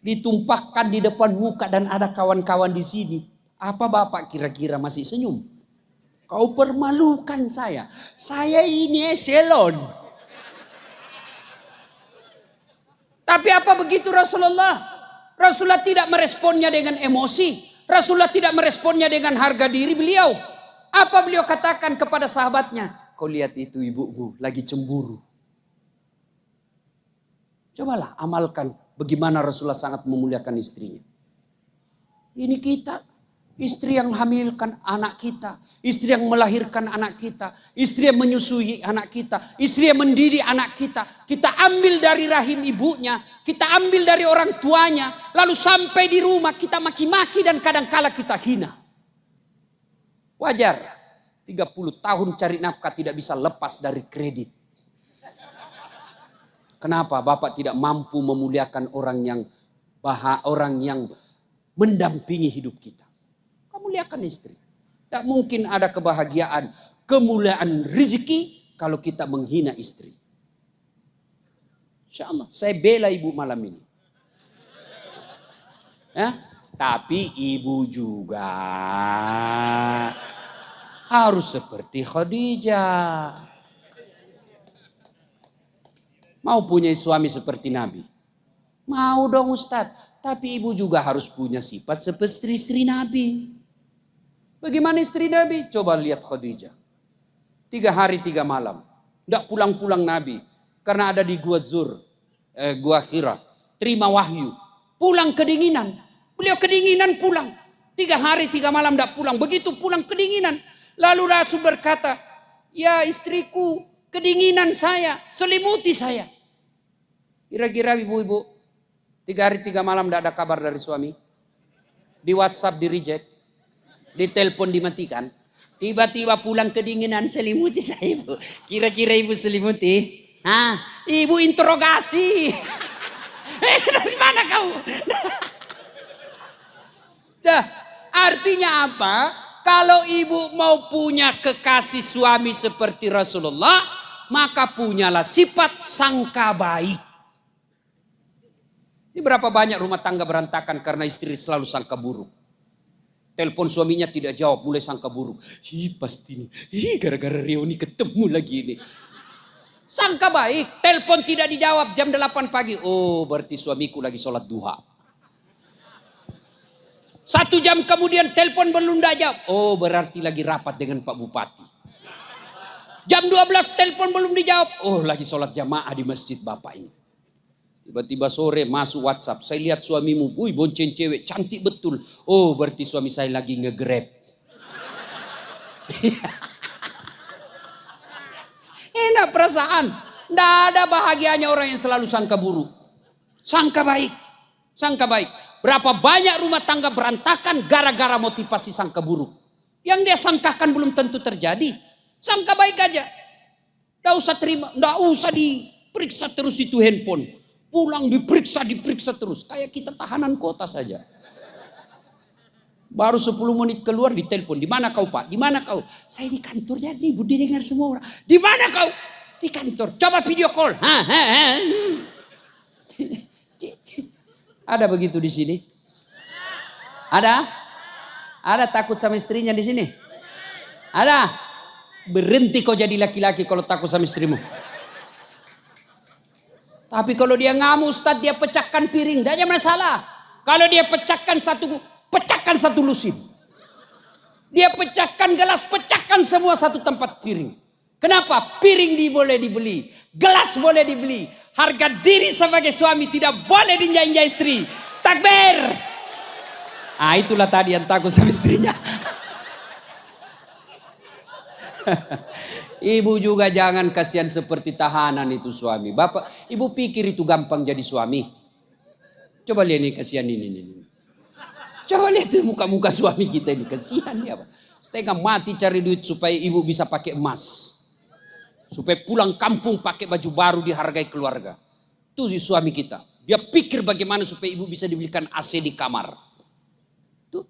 ditumpahkan di depan muka dan ada kawan-kawan di sini, apa bapak kira-kira masih senyum? Kau permalukan saya. Saya ini eselon. Tapi apa begitu Rasulullah? Rasulullah tidak meresponnya dengan emosi. Rasulullah tidak meresponnya dengan harga diri beliau. Apa beliau katakan kepada sahabatnya? Kau lihat itu ibumu lagi cemburu. Cobalah amalkan bagaimana Rasulullah sangat memuliakan istrinya. Ini kita, istri yang hamilkan anak kita, istri yang melahirkan anak kita, istri yang menyusui anak kita, istri yang mendidik anak kita. Kita ambil dari rahim ibunya, kita ambil dari orang tuanya, lalu sampai di rumah kita maki-maki dan kadang-kala kita hina. Wajar, 30 tahun cari nafkah tidak bisa lepas dari kredit. Kenapa Bapak tidak mampu memuliakan orang yang mendampingi hidup kita? Muliakan istri. Tak mungkin ada kebahagiaan, kemuliaan rezeki kalau kita menghina istri. Insya Allah, saya bela ibu malam ini. Ya? Tapi ibu juga harus seperti Khadijah. Mau punya suami seperti Nabi? Mau dong Ustadz. Tapi ibu juga harus punya sifat seperti istri Nabi. Bagaimana istri Nabi? Coba lihat Khadijah. 3 hari 3 malam. Tidak pulang-pulang Nabi. Karena ada di Gua Gua Hira. Terima wahyu. Pulang kedinginan. Beliau kedinginan pulang. 3 hari 3 malam tidak pulang. Begitu pulang kedinginan. Lalu Rasul berkata, ya istriku, kedinginan saya, selimuti saya. Kira-kira ibu-ibu, 3 hari 3 malam tidak ada kabar dari suami. Di WhatsApp di reject. Di telepon dimatikan. Tiba-tiba pulang kedinginan, selimuti saya ibu. Kira-kira ibu selimuti? Hah? Ibu interogasi. Dari mana kamu? Nah, artinya apa? Kalau ibu mau punya kekasih suami seperti Rasulullah, maka punyalah sifat sangka baik. Ini berapa banyak rumah tangga berantakan karena istri selalu sangka buruk. Telepon suaminya tidak jawab, mulai sangka buruk. Pasti nih, gara-gara Rioni ketemu lagi ini. Sangka baik, telepon tidak dijawab jam 8 pagi. Oh, berarti suamiku lagi sholat duha. 1 jam kemudian telepon belum dijawab. Oh, berarti lagi rapat dengan Pak Bupati. Jam 12 telepon belum dijawab. Oh, lagi sholat jamaah di masjid bapak ini. Tiba-tiba sore masuk WhatsApp. Saya lihat suamimu, bonceng cewek, cantik betul. Oh, berarti suami saya lagi nge-grab. Enak perasaan. Tidak ada bahagianya orang yang selalu sangka buruk. Sangka baik. Sangka baik. Berapa banyak rumah tangga berantakan gara-gara motivasi sangka buruk. Yang dia sangkakan belum tentu terjadi. Sangka baik aja. Nggak usah terima, nggak usah diperiksa terus itu handphone. Pulang diperiksa terus. Kayak kita tahanan kota saja. Baru 10 menit keluar ditelepon. Di mana kau Pak? Di mana kau? Saya di kantor ya nih, Budi dengar semua orang. Di mana kau? Di kantor. Coba video call. Ada begitu di sini? Ada? Ada takut sama istrinya di sini? Ada? Berhenti kau jadi laki-laki kalau takut sama istrimu. Tapi kalau dia ngamuk Ustaz, dia pecahkan piring, tidak ada masalah. Kalau dia pecahkan satu lusin. Dia pecahkan gelas, pecahkan semua satu tempat piring. Kenapa? Piring boleh dibeli, gelas boleh dibeli. Harga diri sebagai suami tidak boleh diinjak-injak istri. Takbir. Itulah tadi yang takut sama istrinya. Ibu juga jangan kasihan seperti tahanan itu suami. Bapak, ibu pikir itu gampang jadi suami? Coba lihat nih kasihan ini. Coba lihat muka-muka suami kita ini, kasihan ya Pak. Setengah mati cari duit supaya ibu bisa pakai emas. Supaya pulang kampung pakai baju baru dihargai keluarga. Itu si suami kita. Dia pikir bagaimana supaya ibu bisa dibelikan AC di kamar. Tuh.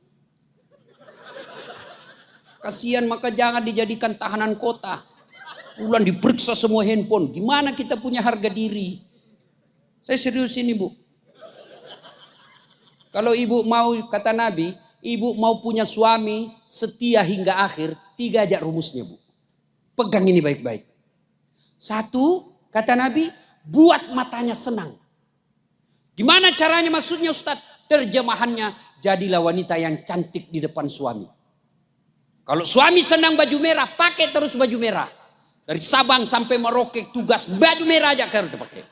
Kasihan, maka jangan dijadikan tahanan kota. Pulang diperiksa semua handphone. Gimana kita punya harga diri? Saya serius ini Bu. Kalau ibu mau, kata Nabi, ibu mau punya suami setia hingga akhir, 3 aja rumusnya Bu. Pegang ini baik-baik. 1, kata Nabi, buat matanya senang. Gimana caranya maksudnya Ustaz? Terjemahannya, jadilah wanita yang cantik di depan suami. Kalau suami senang baju merah, pakai terus baju merah. Dari Sabang sampai Merauke tugas baju merah aja harus dipakai.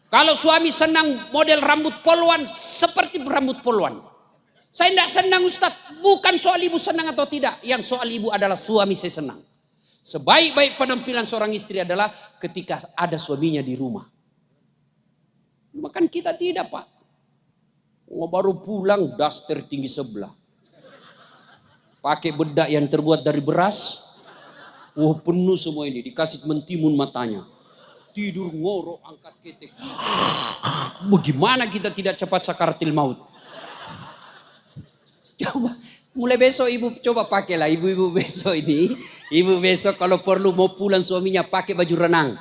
Kalau suami senang model rambut polwan, seperti rambut polwan. Saya tidak senang Ustaz, bukan soal ibu senang atau tidak. Yang soal ibu adalah suami saya senang. Sebaik-baik penampilan seorang istri adalah ketika ada suaminya di rumah. Makan kita tidak Pak. Baru pulang daster tinggi sebelah. Pakai bedak yang terbuat dari beras. Penuh semua ini. Dikasih mentimun matanya. Tidur ngorok angkat ketek. Bagaimana kita tidak cepat sakaratil maut? Coba. Mulai besok ibu coba pakailah. Ibu-ibu besok ini. Ibu besok kalau perlu mau pulang suaminya pakai baju renang.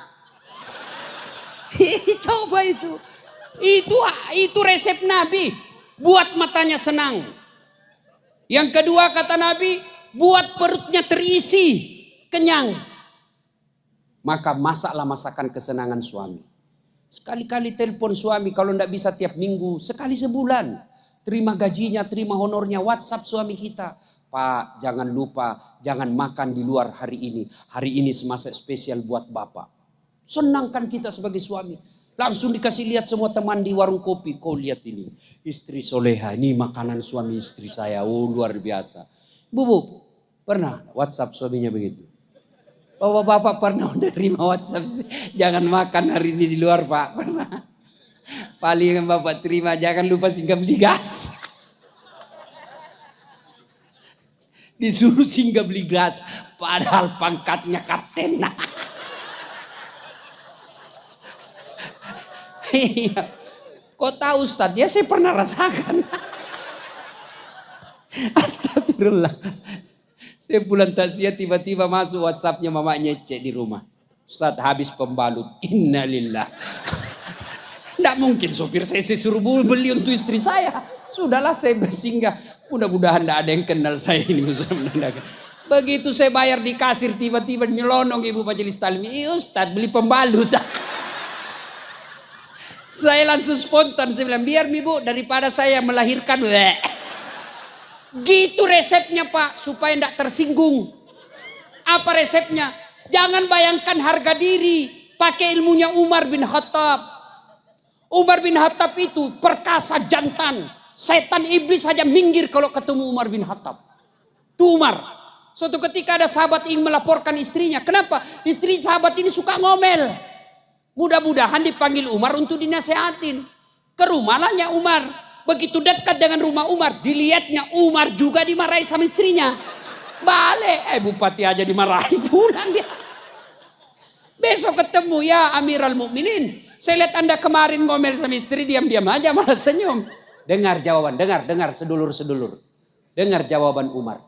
Coba itu. Itu resep Nabi. Buat matanya senang. Yang kedua kata Nabi. Buat perutnya terisi. Kenyang. Maka masaklah masakan kesenangan suami. Sekali-kali telepon suami kalau tidak bisa tiap minggu. Sekali sebulan. Terima gajinya, terima honornya. WhatsApp suami kita. Pak jangan lupa. Jangan makan di luar hari ini. Hari ini semasak spesial buat Bapak. Senangkan kita sebagai suami. Langsung dikasih lihat semua teman di warung kopi. Kau lihat ini. Istri soleha. Ini makanan suami istri saya. Luar biasa. Bu, pernah WhatsApp suaminya begitu? Bapak pernah menerima WhatsApp, jangan makan hari ini di luar Pak, pernah. Paling yang Bapak terima, jangan lupa singgah beli gas. Disuruh singgah beli gas, padahal pangkatnya kapten. Kok tahu Ustaz? Ya saya pernah rasakan. Astagfirullah. Saya pulang takziah tiba-tiba masuk WhatsAppnya mamanya cek di rumah. Ustaz habis pembalut. Innalillah. Tidak mungkin sopir saya suruh beli untuk istri saya. Sudahlah saya bersinggah. Mudah-mudahan tidak ada yang kenal saya ini. Begitu saya bayar di kasir tiba-tiba nyelonong ibu majelis taklim. Ustaz beli pembalut. Saya langsung spontan. Saya bilang biar ibu daripada saya melahirkan. Gitu resepnya Pak, supaya tidak tersinggung. Apa resepnya? Jangan bayangkan harga diri, pakai ilmunya Umar bin Khattab. Umar bin Khattab itu perkasa jantan. Setan iblis saja minggir kalau ketemu Umar bin Khattab. Itu Umar. Suatu ketika ada sahabat ingin melaporkan istrinya. Kenapa? Istri sahabat ini suka ngomel. Mudah-mudahan dipanggil Umar untuk dinasehatin. Ke rumahnya Umar. Begitu dekat dengan rumah Umar, dilihatnya Umar juga dimarahi sama istrinya. Balik, bupati aja dimarahi, pulang dia. Besok ketemu, ya Amirul Mukminin, saya lihat Anda kemarin ngomel sama istri, diam-diam aja malah senyum. Dengar jawaban, dengar sedulur-sedulur. Dengar jawaban Umar.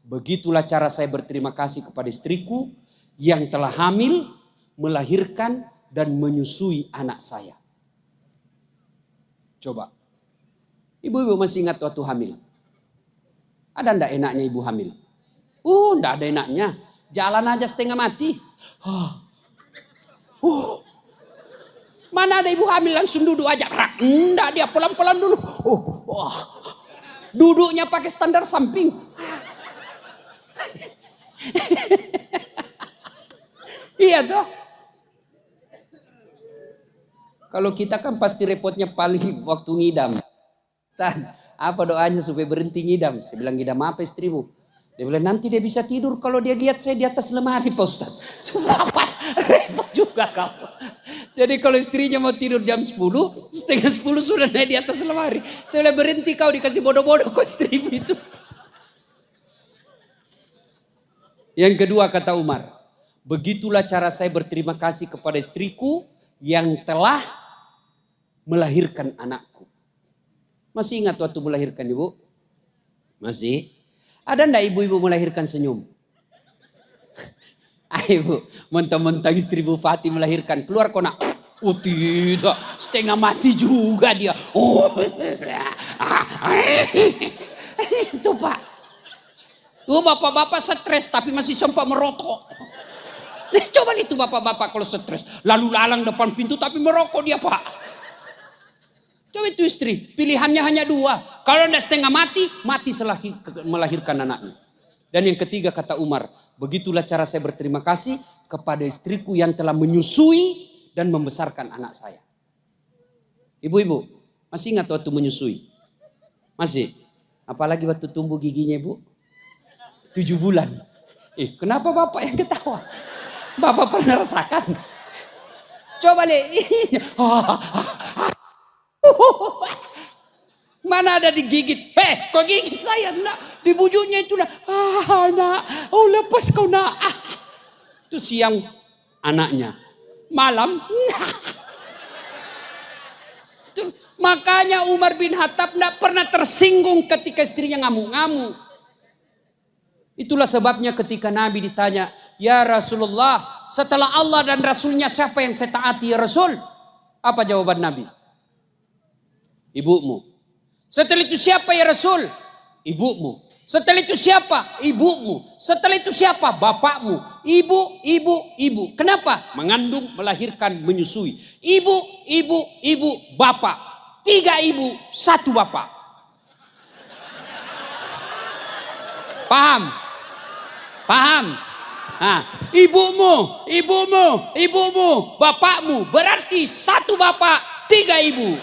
Begitulah cara saya berterima kasih kepada istriku yang telah hamil, melahirkan dan menyusui anak saya. Coba. Ibu-ibu masih ingat waktu hamil? Ada ndak enaknya ibu hamil? Ndak ada enaknya. Jalan aja setengah mati. Mana ada ibu hamil langsung duduk aja. Enggak, dia pelan-pelan dulu. Duduknya pakai standar samping. Iya toh. Kalau kita kan pasti repotnya paling waktu ngidam. Apa doanya supaya berhenti ngidam? Saya bilang, ngidam apa istrimu? Dia bilang, nanti dia bisa tidur kalau dia lihat saya di atas lemari, Pak Ustaz. Apa? Repot juga kau. Jadi kalau istrinya mau tidur jam 10, setengah 10 sudah naik di atas lemari. Saya bilang, berhenti kau, dikasih bodoh-bodoh kau istrimu itu. Yang kedua kata Umar, begitulah cara saya berterima kasih kepada istriku yang telah melahirkan anakku. Masih ingat waktu melahirkan ibu? Masih? Ada enggak ibu-ibu melahirkan senyum? Ibu, mentang-mentang istri bupati melahirkan, keluar kona. Tidak, setengah mati juga dia. Itu Pak. Bapak-bapak stres tapi masih sempat merokok. Coba itu bapak-bapak kalau stres, lalu lalang depan pintu tapi merokok dia Pak. Coba itu istri, pilihannya hanya 2. Kalau tidak setengah mati, mati setelah melahirkan anaknya. Dan yang ketiga kata Umar, begitulah cara saya berterima kasih kepada istriku yang telah menyusui dan membesarkan anak saya. Ibu-ibu, masih ingat waktu menyusui? Masih? Apalagi waktu tumbuh giginya ibu? 7 bulan. Kenapa bapak yang ketawa? Bapak pernah rasakan? Coba lihat. Mana ada digigit? Kok gigit saya? Nak, dibujuknya itu nak. Nak, lepas kau nak. Itu siang anaknya. Malam. Itu, makanya Umar bin Khattab tidak pernah tersinggung ketika istrinya ngamuk-ngamuk. Itulah sebabnya ketika Nabi ditanya, ya Rasulullah, setelah Allah dan Rasulnya siapa yang saya taati ya Rasul? Apa jawaban Nabi? Ibumu. Setelah itu siapa ya Rasul? Ibumu. Setelah itu siapa? Ibumu. Setelah itu siapa? Bapakmu. Ibu. Kenapa? Mengandung, melahirkan, menyusui. Ibu, bapak. 3 ibu, 1 bapak. Paham? Ibumu, bapakmu. Berarti 1 bapak, 3 ibu.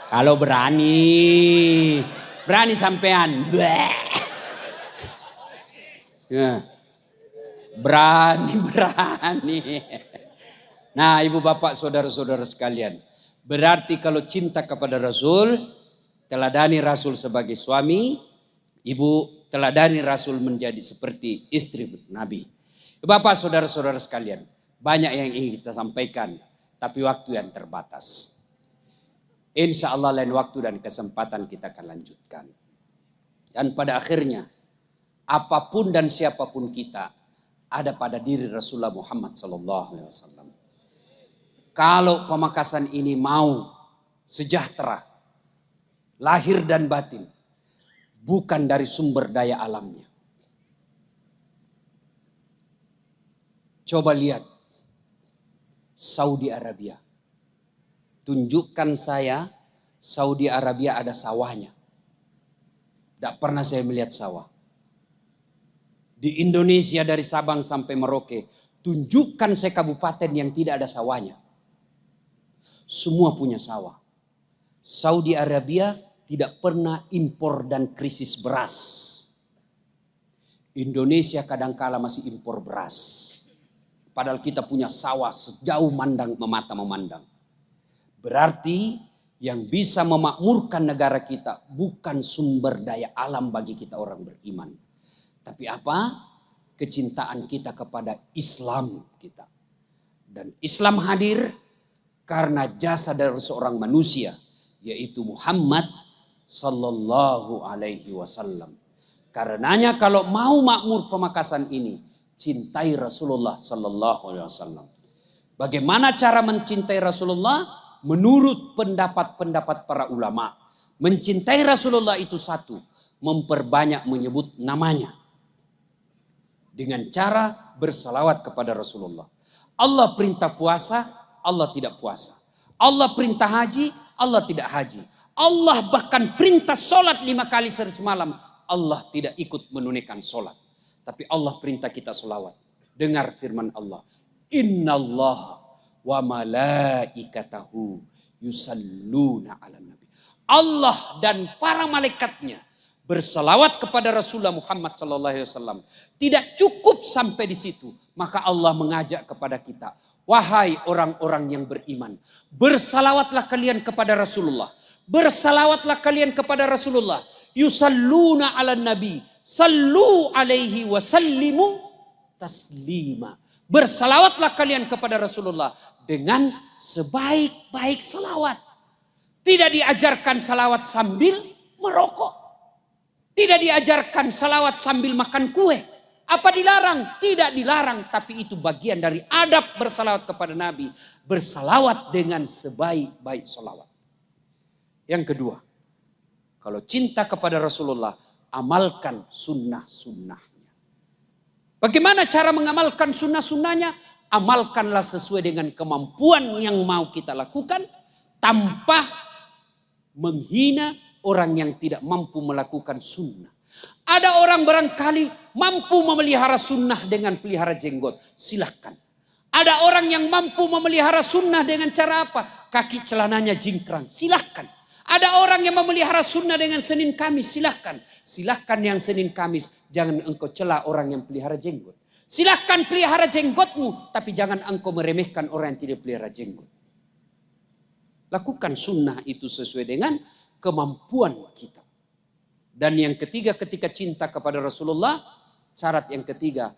Kalau berani sampean. Berani. Nah, ibu bapak saudara-saudara sekalian. Berarti kalau cinta kepada Rasul, teladani Rasul sebagai suami, ibu teladani Rasul menjadi seperti istri Nabi. Bapak saudara-saudara sekalian, banyak yang ingin kita sampaikan, tapi waktu yang terbatas. Insya Allah lain waktu dan kesempatan kita akan lanjutkan. Dan pada akhirnya, apapun dan siapapun kita, ada pada diri Rasulullah Muhammad SAW. Kalau Pamekasan ini mau sejahtera, lahir dan batin, bukan dari sumber daya alamnya. Coba lihat Saudi Arabia. Tunjukkan saya Saudi Arabia ada sawahnya. Tidak pernah saya melihat sawah. Di Indonesia dari Sabang sampai Merauke, tunjukkan saya kabupaten yang tidak ada sawahnya. Semua punya sawah. Saudi Arabia tidak pernah impor dan krisis beras. Indonesia kadangkala masih impor beras. Padahal kita punya sawah sejauh mata memandang. Berarti yang bisa memakmurkan negara kita bukan sumber daya alam bagi kita orang beriman. Tapi apa? Kecintaan kita kepada Islam kita. Dan Islam hadir karena jasa dari seorang manusia, yaitu Muhammad sallallahu alaihi wasallam. Karenanya kalau mau makmur Pamekasan ini, cintai Rasulullah sallallahu alaihi wasallam. Bagaimana cara mencintai Rasulullah? Menurut pendapat-pendapat para ulama, mencintai Rasulullah itu satu, memperbanyak menyebut namanya. Dengan cara bersalawat kepada Rasulullah. Allah perintah puasa, Allah tidak puasa. Allah perintah haji, Allah tidak haji. Allah bahkan perintah sholat 5 kali sehari semalam, Allah tidak ikut menunaikan sholat. Tapi Allah perintah kita sholawat. Dengar firman Allah. Innallaha wa malaikatahu yusalluna ala nabi. Allah dan para malaikatnya berselawat kepada Rasulullah Muhammad sallallahu alaihi wasallam. Tidak cukup sampai di situ, maka Allah mengajak kepada kita, wahai orang-orang yang beriman, bersalawatlah kalian kepada Rasulullah. Bersalawatlah kalian kepada Rasulullah. Yusalluna ala nabi, sallu alaihi wasallimu taslima. Bersalawatlah kalian kepada Rasulullah dengan sebaik-baik salawat. Tidak diajarkan salawat sambil merokok. Tidak diajarkan salawat sambil makan kue. Apa dilarang? Tidak dilarang. Tapi itu bagian dari adab bersalawat kepada Nabi. Bersalawat dengan sebaik-baik salawat. Yang kedua, kalau cinta kepada Rasulullah, amalkan sunnah-sunnahnya. Bagaimana cara mengamalkan sunnah-sunnahnya? Amalkanlah sesuai dengan kemampuan yang mau kita lakukan, tanpa menghina orang yang tidak mampu melakukan sunnah. Ada orang barangkali mampu memelihara sunnah dengan pelihara jenggot, silahkan. Ada orang yang mampu memelihara sunnah dengan cara apa? Kaki celananya jingkrang, silahkan. Ada orang yang memelihara sunnah dengan Senin Kamis, silahkan. Silahkan yang Senin Kamis, jangan engkau cela orang yang pelihara jenggot. Silahkan pelihara jenggotmu, tapi jangan engkau meremehkan orang yang tidak pelihara jenggot. Lakukan sunnah itu sesuai dengan kemampuan kita. Dan yang ketiga, ketika cinta kepada Rasulullah, syarat yang ketiga,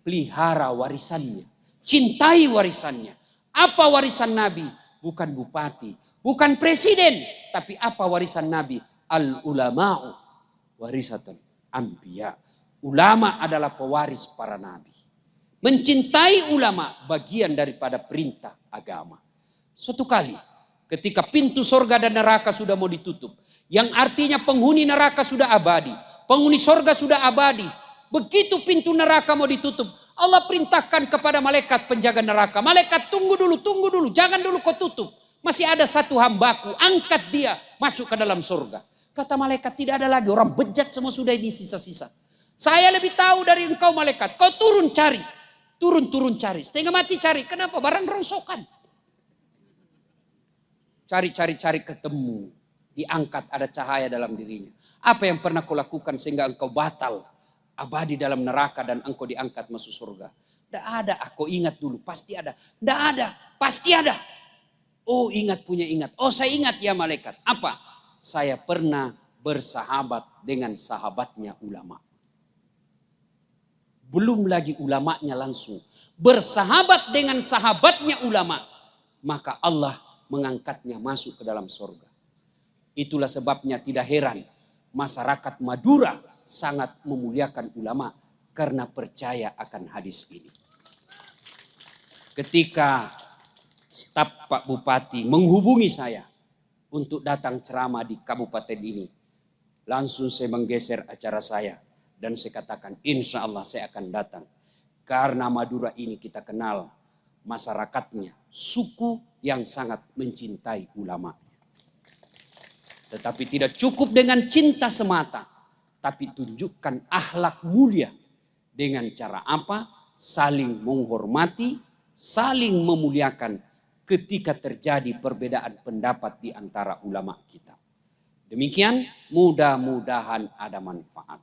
pelihara warisannya. Cintai warisannya. Apa warisan Nabi? Bukan bupati, bukan presiden, tapi apa warisan Nabi? Al-ulama'u warisatul anbiya. Ulama adalah pewaris para nabi. Mencintai ulama bagian daripada perintah agama. Suatu kali ketika pintu surga dan neraka sudah mau ditutup, yang artinya penghuni neraka sudah abadi, penghuni surga sudah abadi. Begitu pintu neraka mau ditutup, Allah perintahkan kepada malaikat penjaga neraka, malaikat tunggu dulu, jangan dulu kau tutup. Masih ada satu hambaku, angkat dia masuk ke dalam surga. Kata malaikat, tidak ada lagi, orang bejat semua sudah ini sisa-sisa. Saya lebih tahu dari engkau malaikat, kau turun cari. Turun cari, setengah mati cari. Kenapa? Barang rongsokan. Cari ketemu. Diangkat, ada cahaya dalam dirinya. Apa yang pernah kau lakukan sehingga engkau batal abadi dalam neraka dan engkau diangkat masuk surga? Tidak ada, aku ingat dulu, pasti ada. Tidak ada, pasti ada. Oh ingat, punya ingat. Oh saya ingat ya malaikat. Apa? Saya pernah bersahabat dengan sahabatnya ulama. Belum lagi ulamanya langsung. Bersahabat dengan sahabatnya ulama. Maka Allah mengangkatnya masuk ke dalam surga. Itulah sebabnya tidak heran masyarakat Madura sangat memuliakan ulama karena percaya akan hadis ini. Ketika staf Pak Bupati menghubungi saya untuk datang ceramah di kabupaten ini, langsung saya menggeser acara saya dan saya katakan insya Allah saya akan datang. Karena Madura ini kita kenal masyarakatnya, suku yang sangat mencintai ulama. Tetapi tidak cukup dengan cinta semata, tapi tunjukkan akhlak mulia. Dengan cara apa? Saling menghormati, saling memuliakan ketika terjadi perbedaan pendapat di antara ulama kita. Demikian, mudah-mudahan ada manfaat.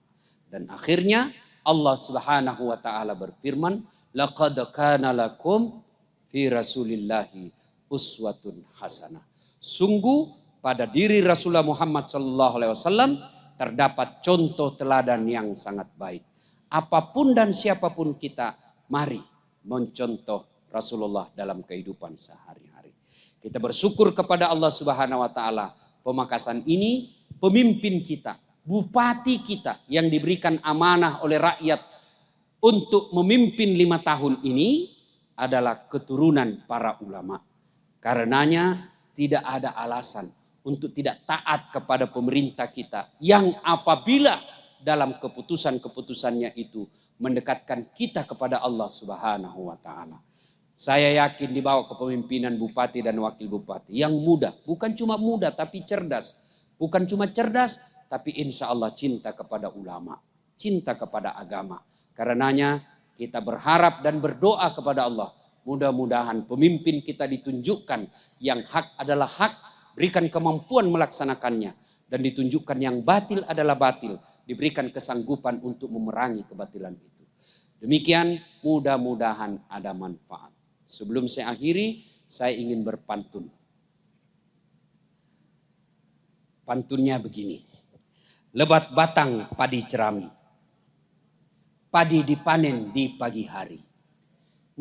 Dan akhirnya Allah Subhanahu wa taala berfirman, Laqad kana lakum fi Rasulillahi uswatun hasanah. Sungguh pada diri Rasulullah Muhammad SAW terdapat contoh teladan yang sangat baik. Apapun dan siapapun kita, mari mencontoh Rasulullah dalam kehidupan sehari-hari. Kita bersyukur kepada Allah Subhanahu wa taala, pemakasan ini pemimpin kita, bupati kita yang diberikan amanah oleh rakyat untuk memimpin 5 tahun ini adalah keturunan para ulama. Karenanya tidak ada alasan untuk tidak taat kepada pemerintah kita yang apabila dalam keputusan-keputusannya itu mendekatkan kita kepada Allah Subhanahu wa taala. Saya yakin di bawah kepemimpinan bupati dan wakil bupati yang muda, bukan cuma muda tapi cerdas. Bukan cuma cerdas tapi insya Allah cinta kepada ulama, cinta kepada agama. Karenanya kita berharap dan berdoa kepada Allah, mudah-mudahan pemimpin kita ditunjukkan yang hak adalah hak, berikan kemampuan melaksanakannya, dan ditunjukkan yang batil adalah batil, diberikan kesanggupan untuk memerangi kebatilan itu. Demikian, mudah-mudahan ada manfaat. Sebelum saya akhiri, saya ingin berpantun. Pantunnya begini. Lebat batang padi cerami, padi dipanen di pagi hari.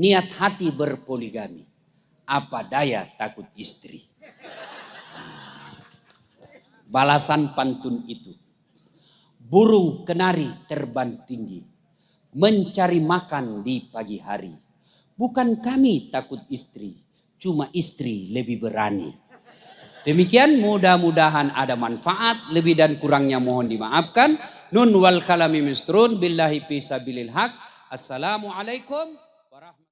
Niat hati berpoligami, apa daya takut istri. Balasan pantun itu. Burung kenari terbang tinggi, mencari makan di pagi hari. Bukan kami takut istri, cuma istri lebih berani. Demikian, mudah-mudahan ada manfaat. Lebih dan kurangnya mohon dimaafkan. Nun wal kalami misturun billahi fi sabilil haq. Assalamualaikum warahmatullahi wabarakatuh.